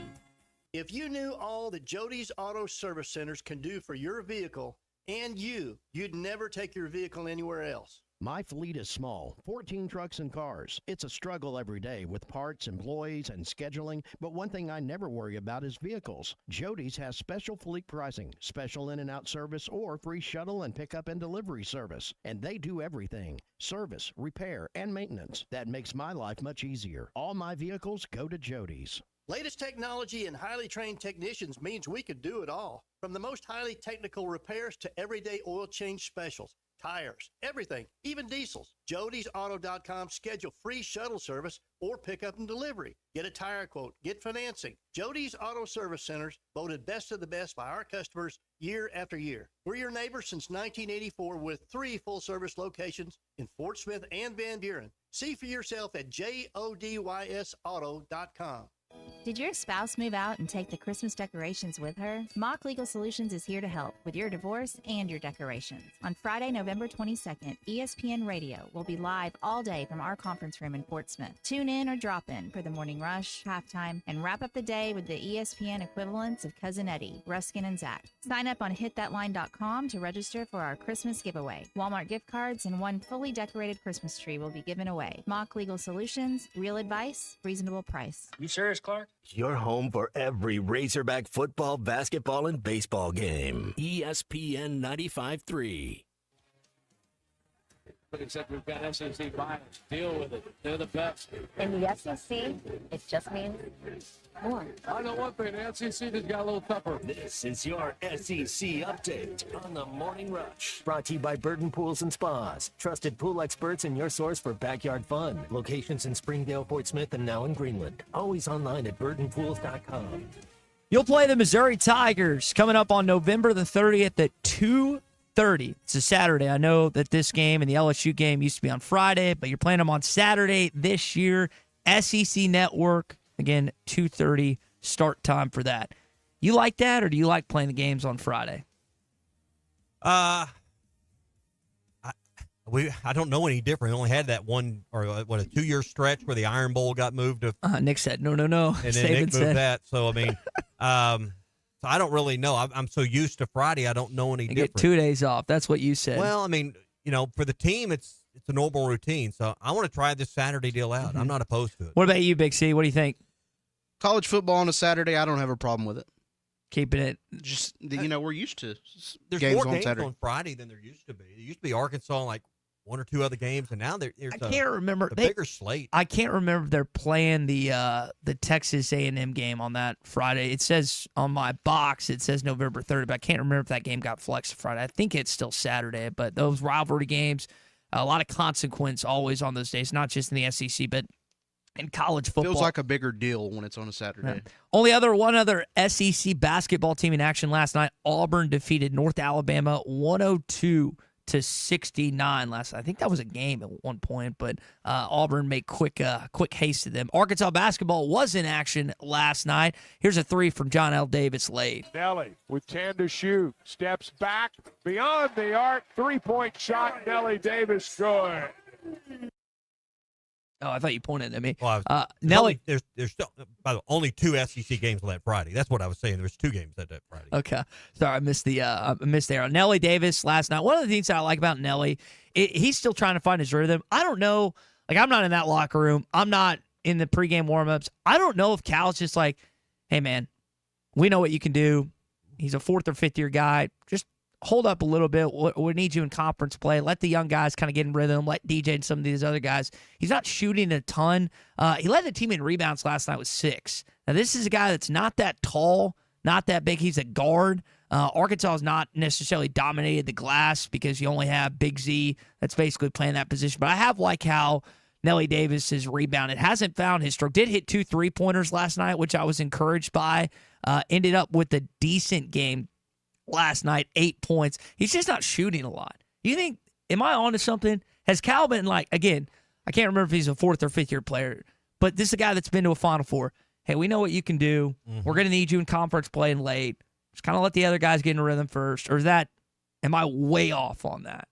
If you knew all that Jody's Auto Service Centers can do for your vehicle and you'd never take your vehicle anywhere else. My fleet is small, 14 trucks and cars. It's a struggle every day with parts, employees, and scheduling, but one thing I never worry about is vehicles. Jody's has special fleet pricing, special in and out service, or free shuttle and pickup and delivery service. And they do everything: service, repair, and maintenance. That makes my life much easier. All my vehicles go to Jody's. Latest technology and highly trained technicians means we could do it all. From the most highly technical repairs to everyday oil change specials, tires, everything, even diesels. Jody'sAuto.com. Schedule free shuttle service or pickup and delivery. Get a tire quote, get financing. Jody's Auto Service Centers, voted best of the best by our customers year after year. We're your neighbors since 1984 with 3 full-service locations in Fort Smith and Van Buren. See for yourself at JODYSAuto.com. Did your spouse move out and take the Christmas decorations with her? Mock Legal Solutions is here to help with your divorce and your decorations. On Friday, November 22nd, ESPN Radio will be live all day from our conference room in Fort Smith. Tune in or drop in for the morning rush, halftime, and wrap up the day with the ESPN equivalents of Cousin Eddie, Ruskin, and Zach. Sign up on hitthatline.com to register for our Christmas giveaway. Walmart gift cards and 1 fully decorated Christmas tree will be given away. Mock Legal Solutions, real advice, reasonable price. You serious, Clark? Your home for every Razorback football, basketball, and baseball game. ESPN 95.3. happen except we've got SEC bias. Deal with it. They're the best. In the SEC, it just means more. I know one thing. The SEC just got a little tougher. This is your SEC update on the Morning Rush. Brought to you by Burton Pools and Spas. Trusted pool experts and your source for backyard fun. Locations in Springdale, Fort Smith, and now in Greenland. Always online at burtonpools.com. You'll play the Missouri Tigers coming up on November the 30th at 2:30. It's a Saturday. I know that this game and the LSU game used to be on Friday, but you're playing them on Saturday this year. SEC Network, again, 2:30 start time for that. You like that, or do you like playing the games on Friday? I don't know any different. We only had that one or a 2-year stretch where the Iron Bowl got moved to. Nick said no, and then Nick said moved that. So I mean, so I don't really know. I'm so used to Friday, I don't know any You different. get 2 days off. That's what you said. Well, I mean, for the team, it's a normal routine. So I want to try this Saturday deal out. I'm not opposed to it. What about you, Big C? What do you think? College football on a Saturday, I don't have a problem with it. Keeping it. Just, we're used to There's games more on games Saturday. on Friday than there used to be. There used to be Arkansas like 1 or 2 other games, and now there's I can't remember. a bigger slate. I can't remember if they're playing the Texas A&M game on that Friday. It says on my box, it says November 3rd, but I can't remember if that game got flexed to Friday. I think it's still Saturday, but those rivalry games, a lot of consequence always on those days, not just in the SEC, but in college football. Feels like a bigger deal when it's on a Saturday. Yeah. One other SEC basketball team in action last night. Auburn defeated North Alabama 102-69 last night. I think that was a game at one point, but Auburn made quick haste to them. Arkansas basketball was in action last night. Here's a 3 from John L. Davis late. Nelly with 10 to shoot. Steps back beyond the arc. 3-point shot. Nelly Davis good. Oh, I thought you pointed at me. Well, Nelly. There's still, by the way, only 2 SEC games on that Friday. That's what I was saying. There was 2 games that Friday. Okay. Sorry, I missed the arrow. Nelly Davis last night. One of the things that I like about Nelly, he's still trying to find his rhythm. I don't know. Like, I'm not in that locker room. I'm not in the pregame warmups. I don't know if Cal's just like, hey, man, we know what you can do. He's a 4th or 5th year guy. Just hold up a little bit. We need you in conference play. Let the young guys kind of get in rhythm. Let DJ and some of these other guys. He's not shooting a ton. He led the team in rebounds last night with 6. Now, this is a guy that's not that tall, not that big. He's a guard. Arkansas has not necessarily dominated the glass because you only have Big Z that's basically playing that position. But I have liked how Nelly Davis has rebounded. Hasn't found his stroke. Did hit 2 3-pointers last night, which I was encouraged by. Ended up with a decent game last night, 8 points. He's just not shooting a lot. You think, am I on to something? Has Cal been like, again, I can't remember if he's a 4th or 5th year player, but this is a guy that's been to a Final Four. Hey, we know what you can do. We're going to need you in conference play and late. Just kind of let the other guys get in rhythm first. Or is that, am I way off on that?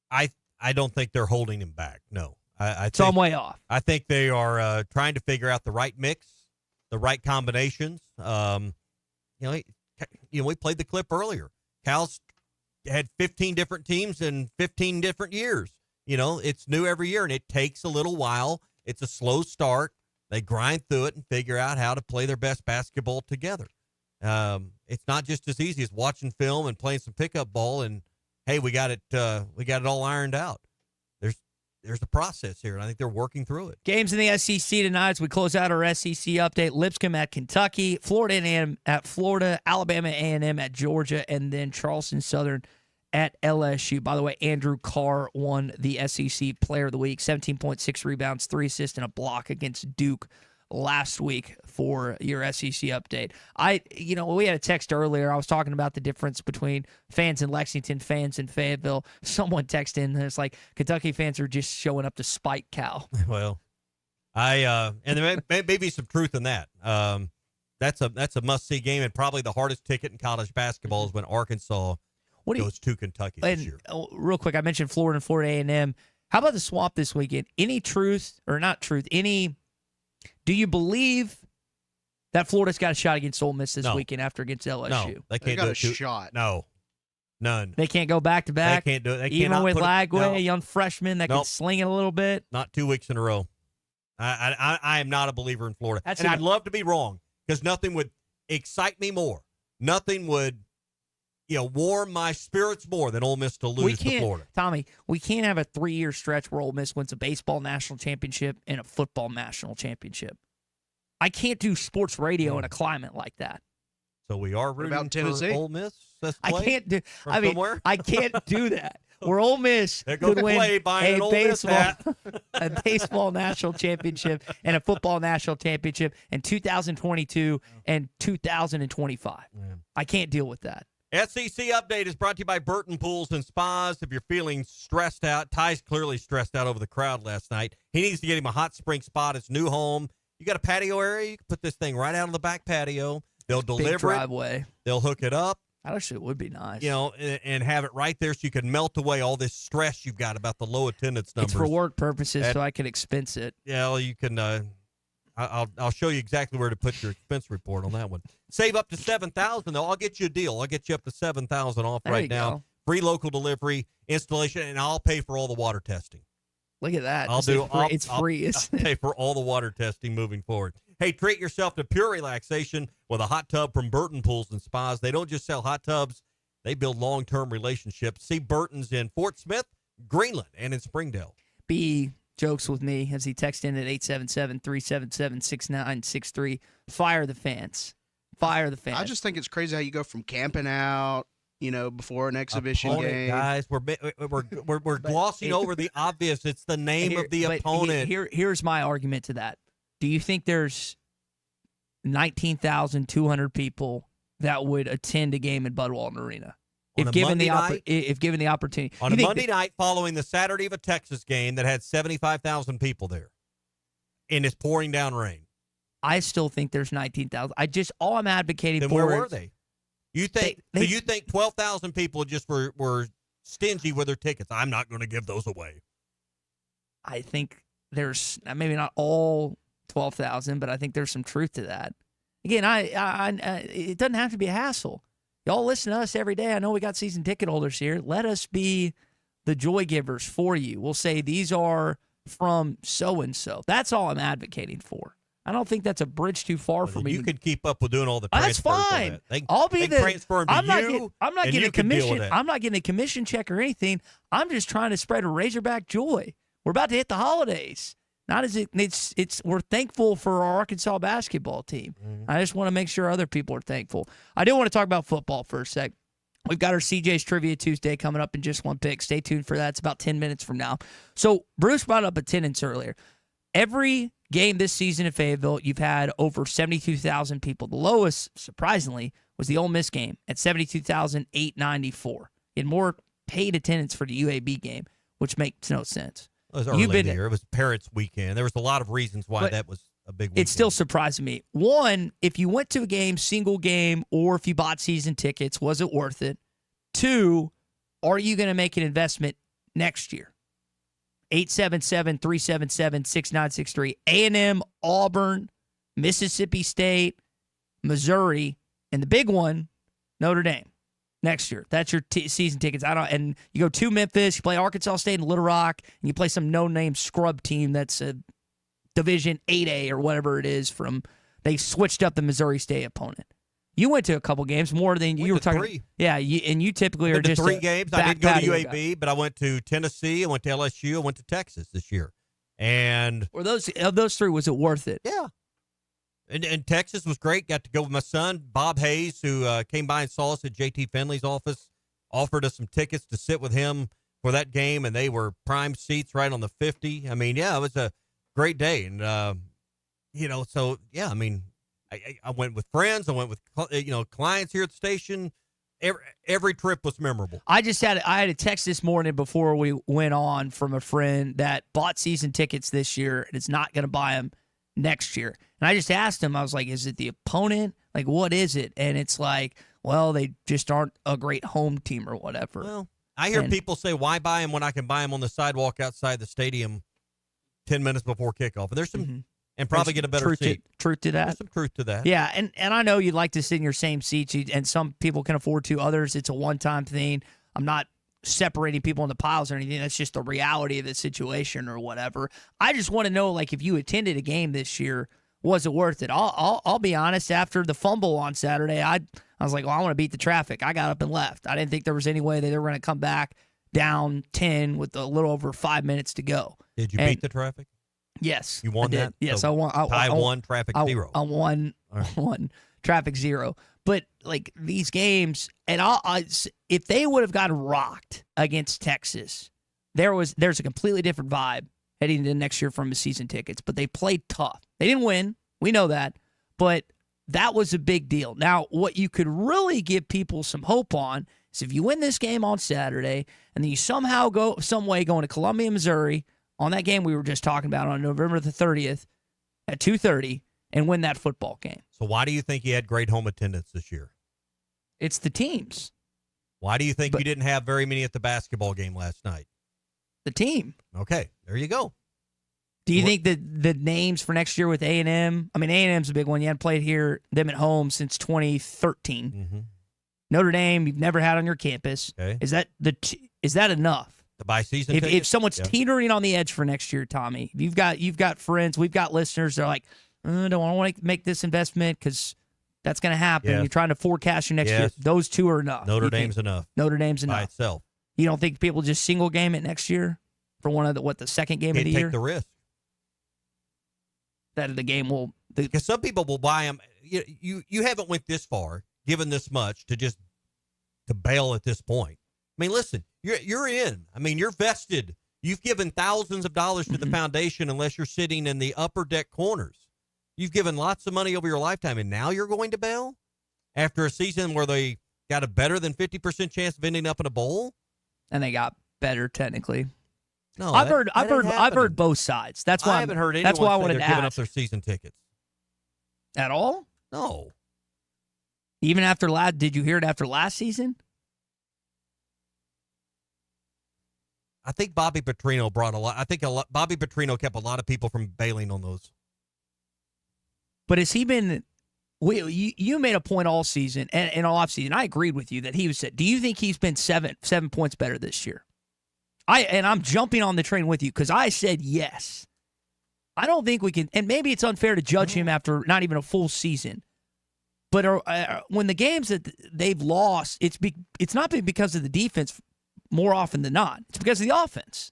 I don't think they're holding him back. No. So I'm way off. I think they are trying to figure out the right mix, the right combinations. We played the clip earlier. Cal's had 15 different teams in 15 different years. It's new every year, and it takes a little while. It's a slow start. They grind through it and figure out how to play their best basketball together. It's not just as easy as watching film and playing some pickup ball and, hey, we got it all ironed out. There's a process here, and I think they're working through it. Games in the SEC tonight as we close out our SEC update. Lipscomb at Kentucky, Florida A&M at Florida, Alabama A&M at Georgia, and then Charleston Southern at LSU. By the way, Andrew Carr won the SEC Player of the Week, 17.6 rebounds, 3 assists, and a block against Duke last week for your SEC update. We had a text earlier. I was talking about the difference between fans in Lexington, fans in Fayetteville. Someone texted in, and it's like Kentucky fans are just showing up to spite Cal. Well, and there may be some truth in that. That's a must-see game, and probably the hardest ticket in college basketball is when Arkansas goes to Kentucky this year. Real quick, I mentioned Florida and Florida A&M. How about the swamp this weekend? Any truth, or not truth, do you believe that Florida's got a shot against Ole Miss this weekend after against LSU? No, they can't do it. Shot. No, none. They can't go back-to-back? They can't do it. They Even with Lagway, a young freshman that can sling it a little bit? Not 2 weeks in a row. I am not a believer in Florida. I'd love to be wrong because nothing would excite me more. Nothing would warm my spirits more than Ole Miss to lose to Florida. Tommy, we can't have a 3-year stretch where Ole Miss wins a baseball national championship and a football national championship. I can't do sports radio in a climate like that. So we are rooting about Tennessee? for Ole Miss. I can't do. Somewhere? I can't do that. Where Ole Miss There goes could win Clay buying an Ole Miss a baseball national championship and a football national championship in 2022 and 2025. I can't deal with that. SEC Update is brought to you by Burton Pools and Spas. If you're feeling stressed out, Ty's clearly stressed out over the crowd last night. He needs to get him a hot spring spot, his new home. You got a patio area? You can put this thing right out on the back patio. They'll deliver Big driveway. it. They'll hook it up. Actually, it would be nice. And have it right there so you can melt away all this stress you've got about the low attendance numbers. It's for work purposes, so I can expense it. Yeah, well, you can. I'll show you exactly where to put your expense report on that one. Save up to $7,000 though. I'll get you a deal. I'll get you up to $7,000 off There right you now. go. Free local delivery, installation, and I'll pay for all the water testing. Look at that. It's free. I'll pay for all the water testing moving forward. Hey, treat yourself to pure relaxation with a hot tub from Burton Pools and Spas. They don't just sell hot tubs. They build long-term relationships. See Burton's in Fort Smith, Greenland, and in Springdale. B jokes with me as he texts in at 877-377-6963. Fire the fans. Fire the fans. I just think it's crazy how you go from camping out, before an exhibition Opponent, game. guys, we're glossing over the obvious. It's the name of the opponent. Here's my argument to that. Do you think there's 19,200 people that would attend a game in Bud Walton Arena if given the opportunity? On a Monday night following the Saturday of a Texas game that had 75,000 people there, and it's pouring down rain. I still think there's 19,000. All I'm advocating Then for. Where were they? You think? So you think 12,000 people just were stingy with their tickets? I'm not going to give those away. I think there's maybe not all 12,000, but I think there's some truth to that. Again, it doesn't have to be a hassle. Y'all listen to us every day. I know we got season ticket holders here. Let us be the joy givers for you. We'll say these are from so-and-so. That's all I'm advocating for. I don't think that's a bridge too far for me. You could keep up with doing all the transfers. That's fine. I'll be the transfer them to you. I'm not getting a commission. I'm not getting a commission check or anything. I'm just trying to spread a Razorback joy. We're about to hit the holidays. We're thankful for our Arkansas basketball team. I just want to make sure other people are thankful. I do want to talk about football for a sec. We've got our CJ's Trivia Tuesday coming up in just one pick. Stay tuned for that. It's about 10 minutes from now. So Bruce brought up attendance earlier. Every game this season in Fayetteville, you've had over 72,000 people. The lowest, surprisingly, was the Ole Miss game at 72,894. You had more paid attendance for the UAB game, which makes no sense. It was early in the year. It was Parents' Weekend. There was a lot of reasons why that was a big weekend. It still surprised me. One, if you went to a game, single game, or if you bought season tickets, was it worth it? Two, are you going to make an investment next year? 877-377-6963. A&M, Auburn, Mississippi State, Missouri, and the big one, Notre Dame. Next year, that's your season tickets. And you go to Memphis, you play Arkansas State and Little Rock, and you play some no-name scrub team that's a Division 8A or whatever it is. They switched up the Missouri State opponent. You went to a couple games more than you were talking. 3. Yeah, and you typically are just 3 games. I didn't go to UAB, but I went to Tennessee, I went to LSU, I went to Texas this year. And of those 3, was it worth it? Yeah. And Texas was great. Got to go with my son, Bob Hayes, who came by and saw us at JT Finley's office, offered us some tickets to sit with him for that game, and they were prime seats right on the 50. I mean, yeah, it was a great day. And, so, yeah, I mean, I went with friends. I went with, clients here at the station. Every trip was memorable. I had a text this morning before we went on from a friend that bought season tickets this year and is not going to buy them next year. And I just asked him, I was like, is it the opponent? Like, what is it? And it's like, well, they just aren't a great home team or whatever. Well, I hear people say, why buy them when I can buy them on the sidewalk outside the stadium 10 minutes before kickoff? And there's some, and probably get a better seat. Truth to that. There's some truth to that. Yeah, and I know you'd like to sit in your same seats, and some people can afford to. Others, it's a one-time thing. I'm not separating people into piles or anything. That's just the reality of the situation or whatever. I just want to know, like, if you attended a game this year, was it worth it? I'll be honest. After the fumble on Saturday, I was like, well, I want to beat the traffic. I got up and left. I didn't think there was any way that they were going to come back down 10 with a little over 5 minutes to go. Did you beat the traffic? Yes. You won that? Yes, So I won. Ty won, traffic 0. I won, traffic 0. But like these games, and if they would have gotten rocked against Texas, there's a completely different vibe heading into next year from the season tickets. But they played tough. They didn't win. We know that. But that was a big deal. Now, what you could really give people some hope on is if you win this game on Saturday and then you somehow go into Columbia, Missouri on that game we were just talking about on November the 30th at 2:30 and win that football game. So why do you think you had great home attendance this year? It's the teams. Why do you think you didn't have very many at the basketball game last night? The team. Okay, there you go. Do you think that the names for next year with A&M? I mean, A&M's a big one. You hadn't played them at home since 2013. Mm-hmm. Notre Dame, you've never had on your campus. Okay. Is that enough? To buy season If tickets? someone's teetering on the edge for next year, Tommy, you've got friends, we've got listeners. They're like, don't want to make this investment because that's going to happen. Yes. You're trying to forecast your next year. Those two are enough. Notre Dame's enough. Notre Dame's enough by itself. You don't think people just single game it next year for one of the second game of the year? Take the risk. That the game will. Because some people will buy them. You haven't went this far, given this much to bail at this point. I mean, listen, you're in. I mean, you're vested. You've given thousands of dollars to the foundation unless you're sitting in the upper deck corners. You've given lots of money over your lifetime, and now you're going to bail after a season where they got a better than 50% chance of ending up in a bowl? And they got better technically. No, I've heard both sides. That's why I haven't heard anyone that's why I say wanted they're to giving up ask. their season tickets. At all? No. Even did you hear it after last season? I think Bobby Petrino brought a lot. I think Bobby Petrino kept a lot of people from bailing on those. But has he been? You made a point all season and all off season. I agreed with you that he was. Do you think he's been 7 points better this year? I'm jumping on the train with you because I said yes. I don't think we can, and maybe it's unfair to judge him after not even a full season. But when the games that they've lost, it's not been because of the defense more often than not. It's because of the offense.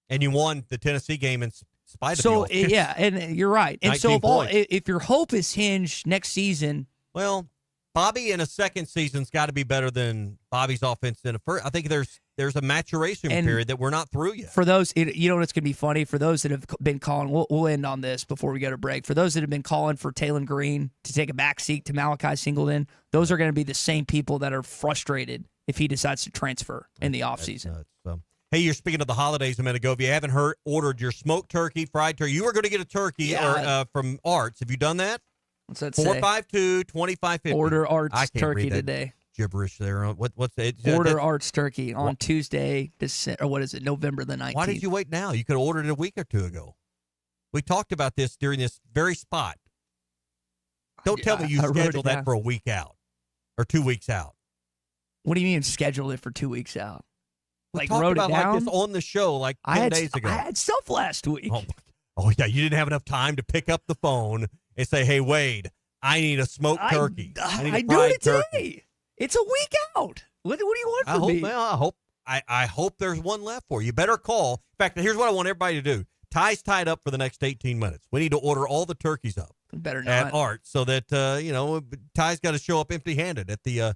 And you won the Tennessee game in spite of the So offense. yeah, and you're right. And so if your hope is hinged next season, well, Bobby in a second season's got to be better than Bobby's offense in a first. I think there's a maturation period that we're not through yet. For those, you know what's going to be funny? For those that have been calling, we'll end on this before we go to break. For those that have been calling for Taylon Green to take a backseat to Malachi Singleton, those are going to be the same people that are frustrated if he decides to transfer in the offseason. Hey, you're speaking of the holidays a minute ago. If you haven't ordered your smoked turkey, fried turkey, you were going to get a turkey from Arts. Have you done that? What's that say? 452-2550. Order Arts I can't turkey read that today. Gibberish there. What's it? Order Arts turkey on Tuesday, November the 19th. Why did you wait now? You could have ordered it a week or two ago. We talked about this during this very spot. Don't tell me you scheduled that for a week out or 2 weeks out. What do you mean scheduled it for 2 weeks out? We talked about like this on the show like 10 days ago. I had stuff last week. Oh, yeah. You didn't have enough time to pick up the phone and say, hey, Wade, I need a smoked turkey. I need a fried turkey. Today. It's a week out. What do you want from me? Well, I hope there's one left for you. You better call. In fact, here's what I want everybody to do. Ty's tied up for the next 18 minutes. We need to order all the turkeys up at Art so that Ty's got to show up empty-handed at the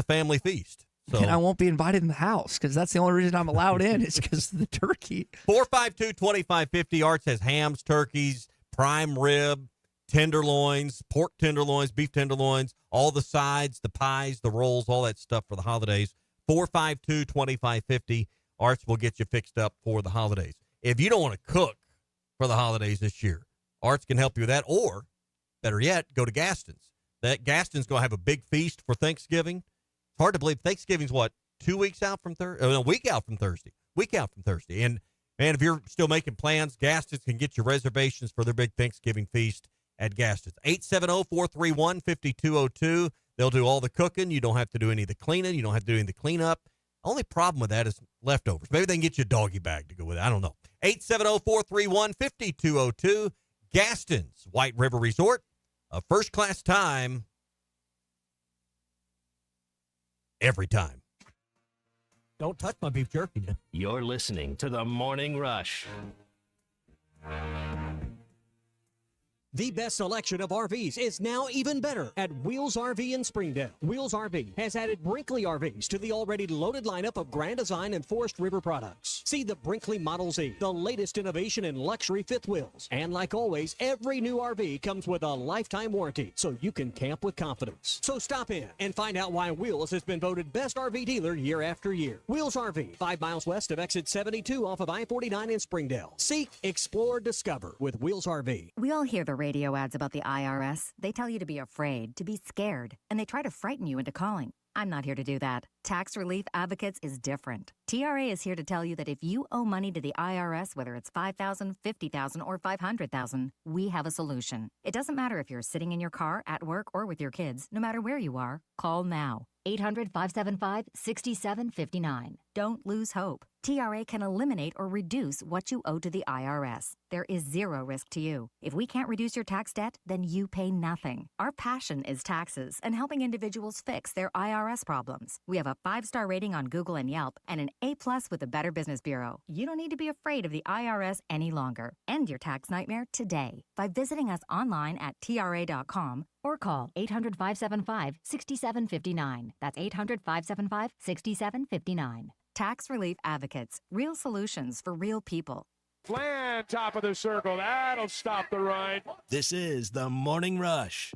family feast. So. And I won't be invited in the house because that's the only reason I'm allowed in is because of the turkey. 452-2550. Arts has hams, turkeys, prime rib, tenderloins, pork tenderloins, beef tenderloins, all the sides, the pies, the rolls, all that stuff for the holidays. 452-2550. Arts will get you fixed up for the holidays. If you don't want to cook for the holidays this year, Arts can help you with that. Or, better yet, go to Gaston's. That Gaston's going to have a big feast for Thanksgiving. It's hard to believe Thanksgiving's what, 2 weeks out from Thursday? A week out from Thursday. And, man, if you're still making plans, Gaston's can get you reservations for their big Thanksgiving feast at Gaston's. 870-431-5202. They'll do all the cooking. You don't have to do any of the cleaning. You don't have to do any of the cleanup. Only problem with that is leftovers. Maybe they can get you a doggy bag to go with it. I don't know. 870-431-5202. Gaston's White River Resort, a first-class time every time. Don't touch my beef jerky. You're listening to the Morning Rush. The best selection of RVs is now even better at Wheels RV in Springdale. Wheels RV has added Brinkley RVs to the already loaded lineup of Grand Design and Forest River products. See the Brinkley Model Z, the latest innovation in luxury fifth wheels. And like always, every new RV comes with a lifetime warranty, so you can camp with confidence. So stop in and find out why Wheels has been voted best RV dealer year after year. Wheels RV, 5 miles west of exit 72 off of I-49 in Springdale. Seek, explore, discover with Wheels RV. We all hear the radio ads about the IRS. They tell you to be afraid, to be scared, and they try to frighten you into calling. I'm not here to do that. Tax Relief Advocates is different. TRA is here to tell you that if you owe money to the IRS, whether it's $5,000, $50,000, or $500,000, we have a solution. It doesn't matter if you're sitting in your car, at work, or with your kids. No matter where you are, call now. 800-575-6759. Don't lose hope. TRA can eliminate or reduce what you owe to the IRS. There is zero risk to you. If we can't reduce your tax debt, then you pay nothing. Our passion is taxes and helping individuals fix their IRS problems. We have a 5-star rating on Google and Yelp and an A+ with the Better Business Bureau. You don't need to be afraid of the IRS any longer. End your tax nightmare today by visiting us online at TRA.com or call 800-575-6759. That's 800-575-6759. Tax Relief Advocates. Real solutions for real people. Flan, top of the circle. That'll stop the run. This is the Morning Rush.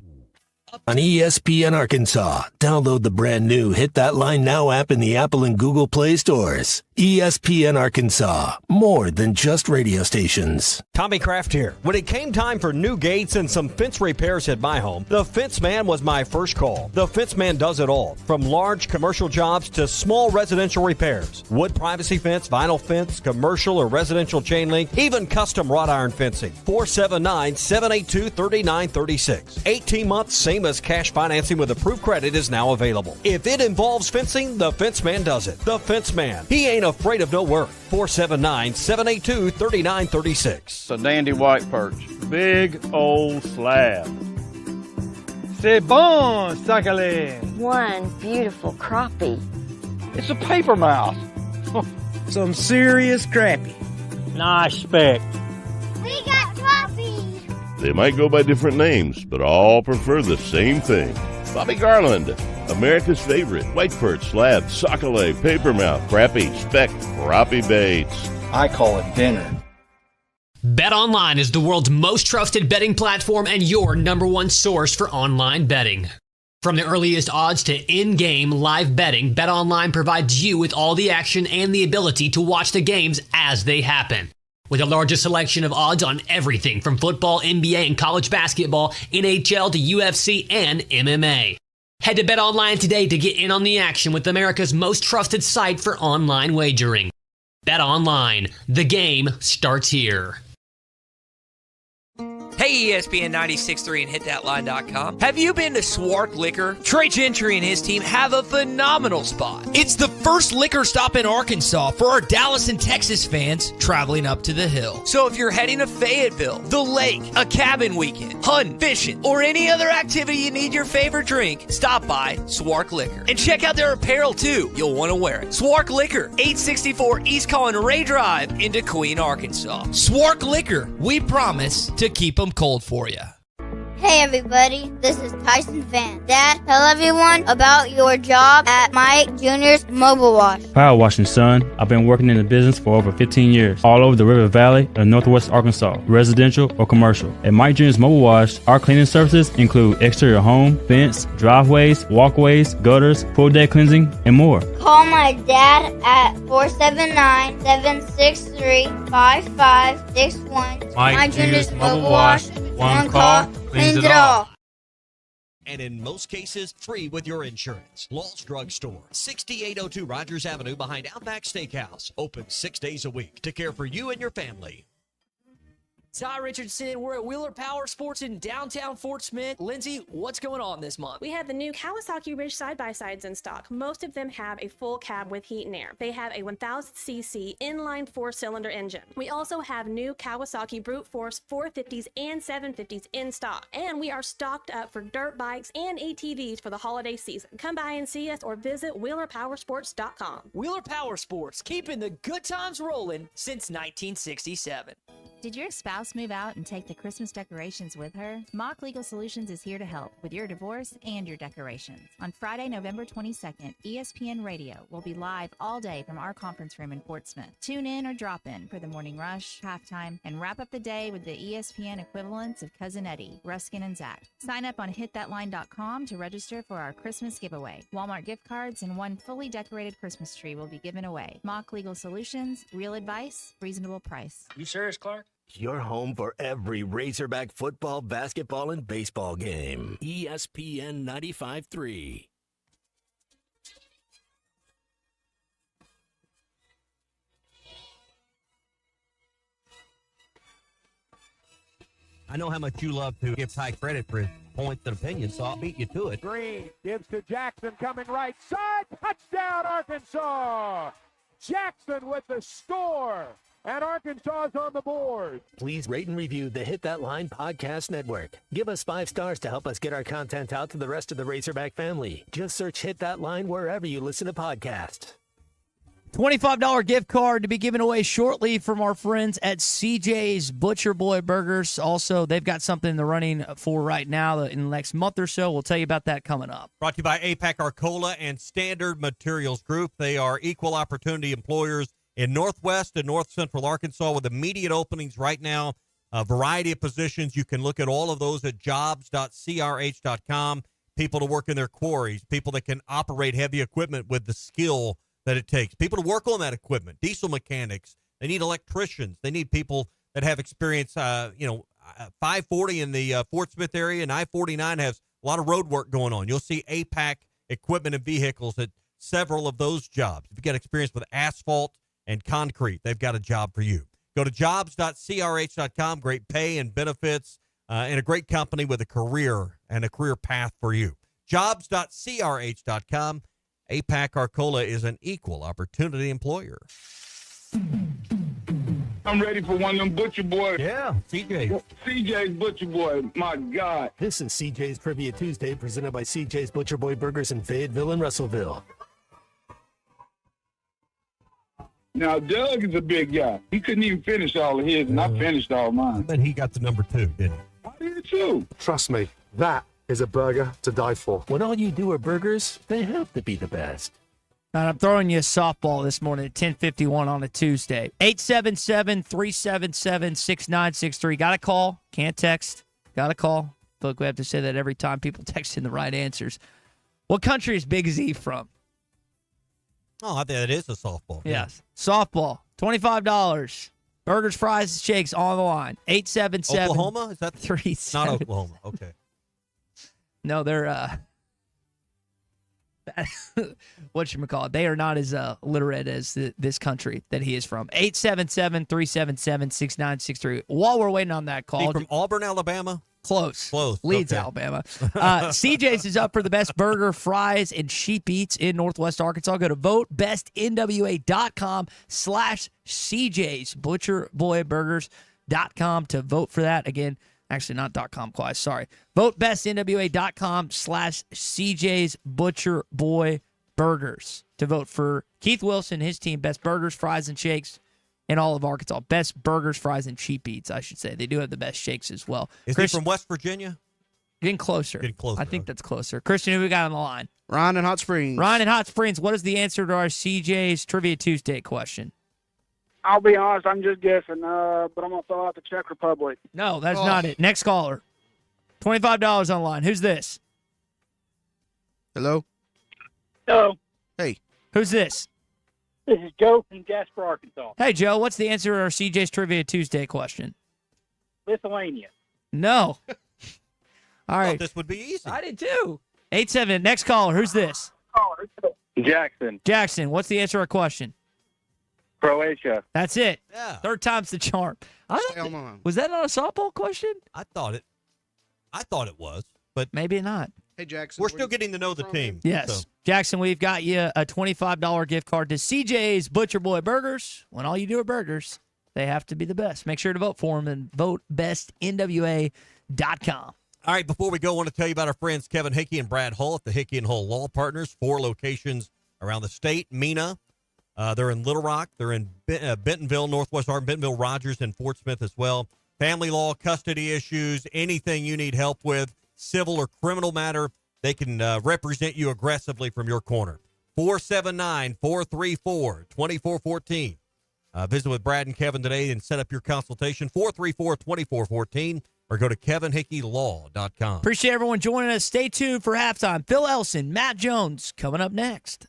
On ESPN Arkansas, download the brand new Hit That Line Now app in the Apple and Google Play stores. ESPN Arkansas, more than just radio stations. Tommy Kraft here. When it came time for new gates and some fence repairs at my home, the Fence Man was my first call. The Fence Man does it all, from large commercial jobs to small residential repairs. Wood privacy fence, vinyl fence, commercial or residential chain link, even custom wrought iron fencing. 479-782-3936. 18 months, same as cash financing with approved credit is now available. If it involves fencing, the Fence Man does it. The Fence Man. He ain't afraid of no work. 479-782-3936. It's a dandy white perch. Big old slab. C'est bon, sacalé. One beautiful crappie. It's a paper mouse. Some serious crappie. Nice speck. We got crappies. They might go by different names, but all prefer the same thing. Bobby Garland, America's favorite white perch, slab, sockeye, papermouth, crappie, speck, crappie baits. I call it dinner. BetOnline is the world's most trusted betting platform and your number one source for online betting. From the earliest odds to in-game live betting, BetOnline provides you with all the action and the ability to watch the games as they happen. With the largest selection of odds on everything from football, NBA, and college basketball, NHL to UFC and MMA. Head to BetOnline today to get in on the action with America's most trusted site for online wagering. BetOnline. The game starts here. Hey, ESPN 96.3 and HitThatLine.com. Have you been to Swark Liquor? Trey Gentry and his team have a phenomenal spot. It's the first liquor stop in Arkansas for our Dallas and Texas fans traveling up to the hill. So if you're heading to Fayetteville, the lake, a cabin weekend, hunting, fishing, or any other activity you need your favorite drink, stop by Swark Liquor. And check out their apparel too. You'll want to wear it. Swark Liquor, 864 East Collin Ray Drive into Queen, Arkansas. Swark Liquor, we promise to keep them cold for you. Hey everybody, this is Tyson Van. Dad, tell everyone about your job at Mike Jr.'s Mobile Wash. Power washing, son. I've been working in the business for over 15 years, all over the River Valley and Northwest Arkansas, residential or commercial. At Mike Jr.'s Mobile Wash, our cleaning services include exterior home, fence, driveways, walkways, gutters, pool deck cleansing, and more. Call my dad at 479-763-5561. Mike Jr.'s Mobile Wash. One call, cleans it all. And in most cases, free with your insurance. Law's Drug Store, 6802 Rogers Avenue behind Outback Steakhouse. Open 6 days a week to care for you and your family. Ty Richardson, we're at Wheeler Power Sports in downtown Fort Smith. Lindsay, what's going on this month? We have the new Kawasaki Ridge side-by-sides in stock. Most of them have a full cab with heat and air. They have a 1000cc inline 4-cylinder engine. We also have new Kawasaki Brute Force 450s and 750s in stock. And we are stocked up for dirt bikes and ATVs for the holiday season. Come by and see us or visit WheelerPowersports.com. Wheeler Power Sports, keeping the good times rolling since 1967. Did your spouse move out and take the Christmas decorations with her? Mock Legal Solutions is here to help with your divorce and your decorations. On Friday, November 22nd, ESPN Radio will be live all day from our conference room in Fort Smith. Tune in or drop in for the morning rush, halftime, and wrap up the day with the ESPN equivalents of Cousin Eddie, Ruskin, and Zach. Sign up on hitthatline.com to register for our Christmas giveaway. Walmart gift cards and one fully decorated Christmas tree will be given away. Mock Legal Solutions, real advice, reasonable price. You serious, Clark? Your home for every Razorback football, basketball, and baseball game. ESPN 95.3. I know how much you love to give Ty credit for his points and opinions, so I'll beat you to it. Green gives to Jackson coming right side. Touchdown, Arkansas! Jackson with the score. And Arkansas is on the board. Please rate and review the Hit That Line Podcast Network. Give us 5 stars to help us get our content out to the rest of the Razorback family. Just search Hit That Line wherever you listen to podcasts. $25 gift card to be given away shortly from our friends at CJ's Butcher Boy Burgers. Also, they've got something in the running for right now in the next month or so. We'll tell you about that coming up. Brought to you by APAC Arcola and Standard Materials Group. They are equal opportunity employers in Northwest and North Central Arkansas with immediate openings right now. A variety of positions. You can look at all of those at jobs.crh.com. People to work in their quarries. People that can operate heavy equipment with the skill that it takes. People to work on that equipment. Diesel mechanics. They need electricians. They need people that have experience. 540 in the Fort Smith area and I-49 has a lot of road work going on. You'll see APAC equipment and vehicles at several of those jobs. If you've got experience with asphalt and concrete, they've got a job for you. Go to jobs.crh.com. Great pay and benefits and a great company with a career and a career path for you. Jobs.crh.com. APAC Arcola is an equal opportunity employer. I'm ready for one of them Butcher Boys. Yeah, CJ. CJ's Butcher Boy. My God. This is CJ's Trivia Tuesday, presented by CJ's Butcher Boy Burgers in Fayetteville and Russellville. Now, Doug is a big guy. He couldn't even finish all of his, and I finished all mine. But he got the number 2, didn't he? I did too. Trust me, that is a burger to die for. When all you do are burgers, they have to be the best. And I'm throwing you a softball this morning at 10:51 on a Tuesday. 877-377-6963. Got a call. Can't text. Got a call. Feel like we have to say that every time people text in the right answers. What country is Big Z from? Oh, I think that is a softball. Yes. Softball. $25. Burgers, fries, shakes on the line. 877. Oklahoma? Is that 3 not Oklahoma? Okay. No, they're whatchamacallit. They are not as literate as this country that he is from. 877-377-6963. While we're waiting on that call. He from Auburn, Alabama? Close. Close. Leeds, okay. Alabama. CJ's is up for the best burger, fries, and sheep eats in Northwest Arkansas. Go to votebestnwa.com/CJ's butcherboyburgers.com to vote for that. Again, actually not .com quite, sorry. Votebestnwa.com/CJ's Butcher Boy Burgers to vote for Keith Wilson, his team, best burgers, fries, and shakes in all of Arkansas. Best burgers, fries, and cheap eats, I should say. They do have the best shakes as well. Is he from West Virginia? Getting closer. I think that's closer. Christian, who we got on the line? Ryan in Hot Springs. Ryan in Hot Springs. What is the answer to our CJ's Trivia Tuesday question? I'll be honest, I'm just guessing, but I'm going to throw out the Czech Republic. No, that's not it. Next caller. $25 on the line. Who's this? Hello? Hello. Hey. Who's this? This is Joe from Jasper, Arkansas. Hey, Joe. What's the answer to our CJ's Trivia Tuesday question? Lithuania. No. All right. This would be easy. I did too. 8-7. Next caller. Who's this? Jackson. Jackson. What's the answer to our question? Croatia. That's it. Yeah. Third time's the charm. Was that not a softball question? I thought it was, but maybe not. Hey, Jackson. We're still getting to know the team. Yes. so. Jackson, we've got you a $25 gift card to CJ's Butcher Boy Burgers. When all you do are burgers, they have to be the best. Make sure to vote for them and vote bestnwa.com. All right, before we go, I want to tell you about our friends Kevin Hickey and Brad Hull at the Hickey and Hull Law Partners, 4 locations around the state. Mena, they're in Little Rock. They're in Bentonville, Northwest Arden, Bentonville, Rogers, and Fort Smith as well. Family law, custody issues, anything you need help with, civil or criminal matter, they can represent you aggressively from your corner. 479-434-2414. Visit with Brad and Kevin today and set up your consultation, 434-2414, or go to kevinhickeylaw.com. Appreciate everyone joining us. Stay tuned for halftime. Phil Elson, Matt Jones, coming up next.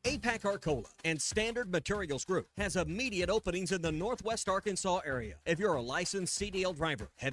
APAC Arcola and Standard Materials Group has immediate openings in the Northwest Arkansas area. If you're a licensed CDL driver, heavy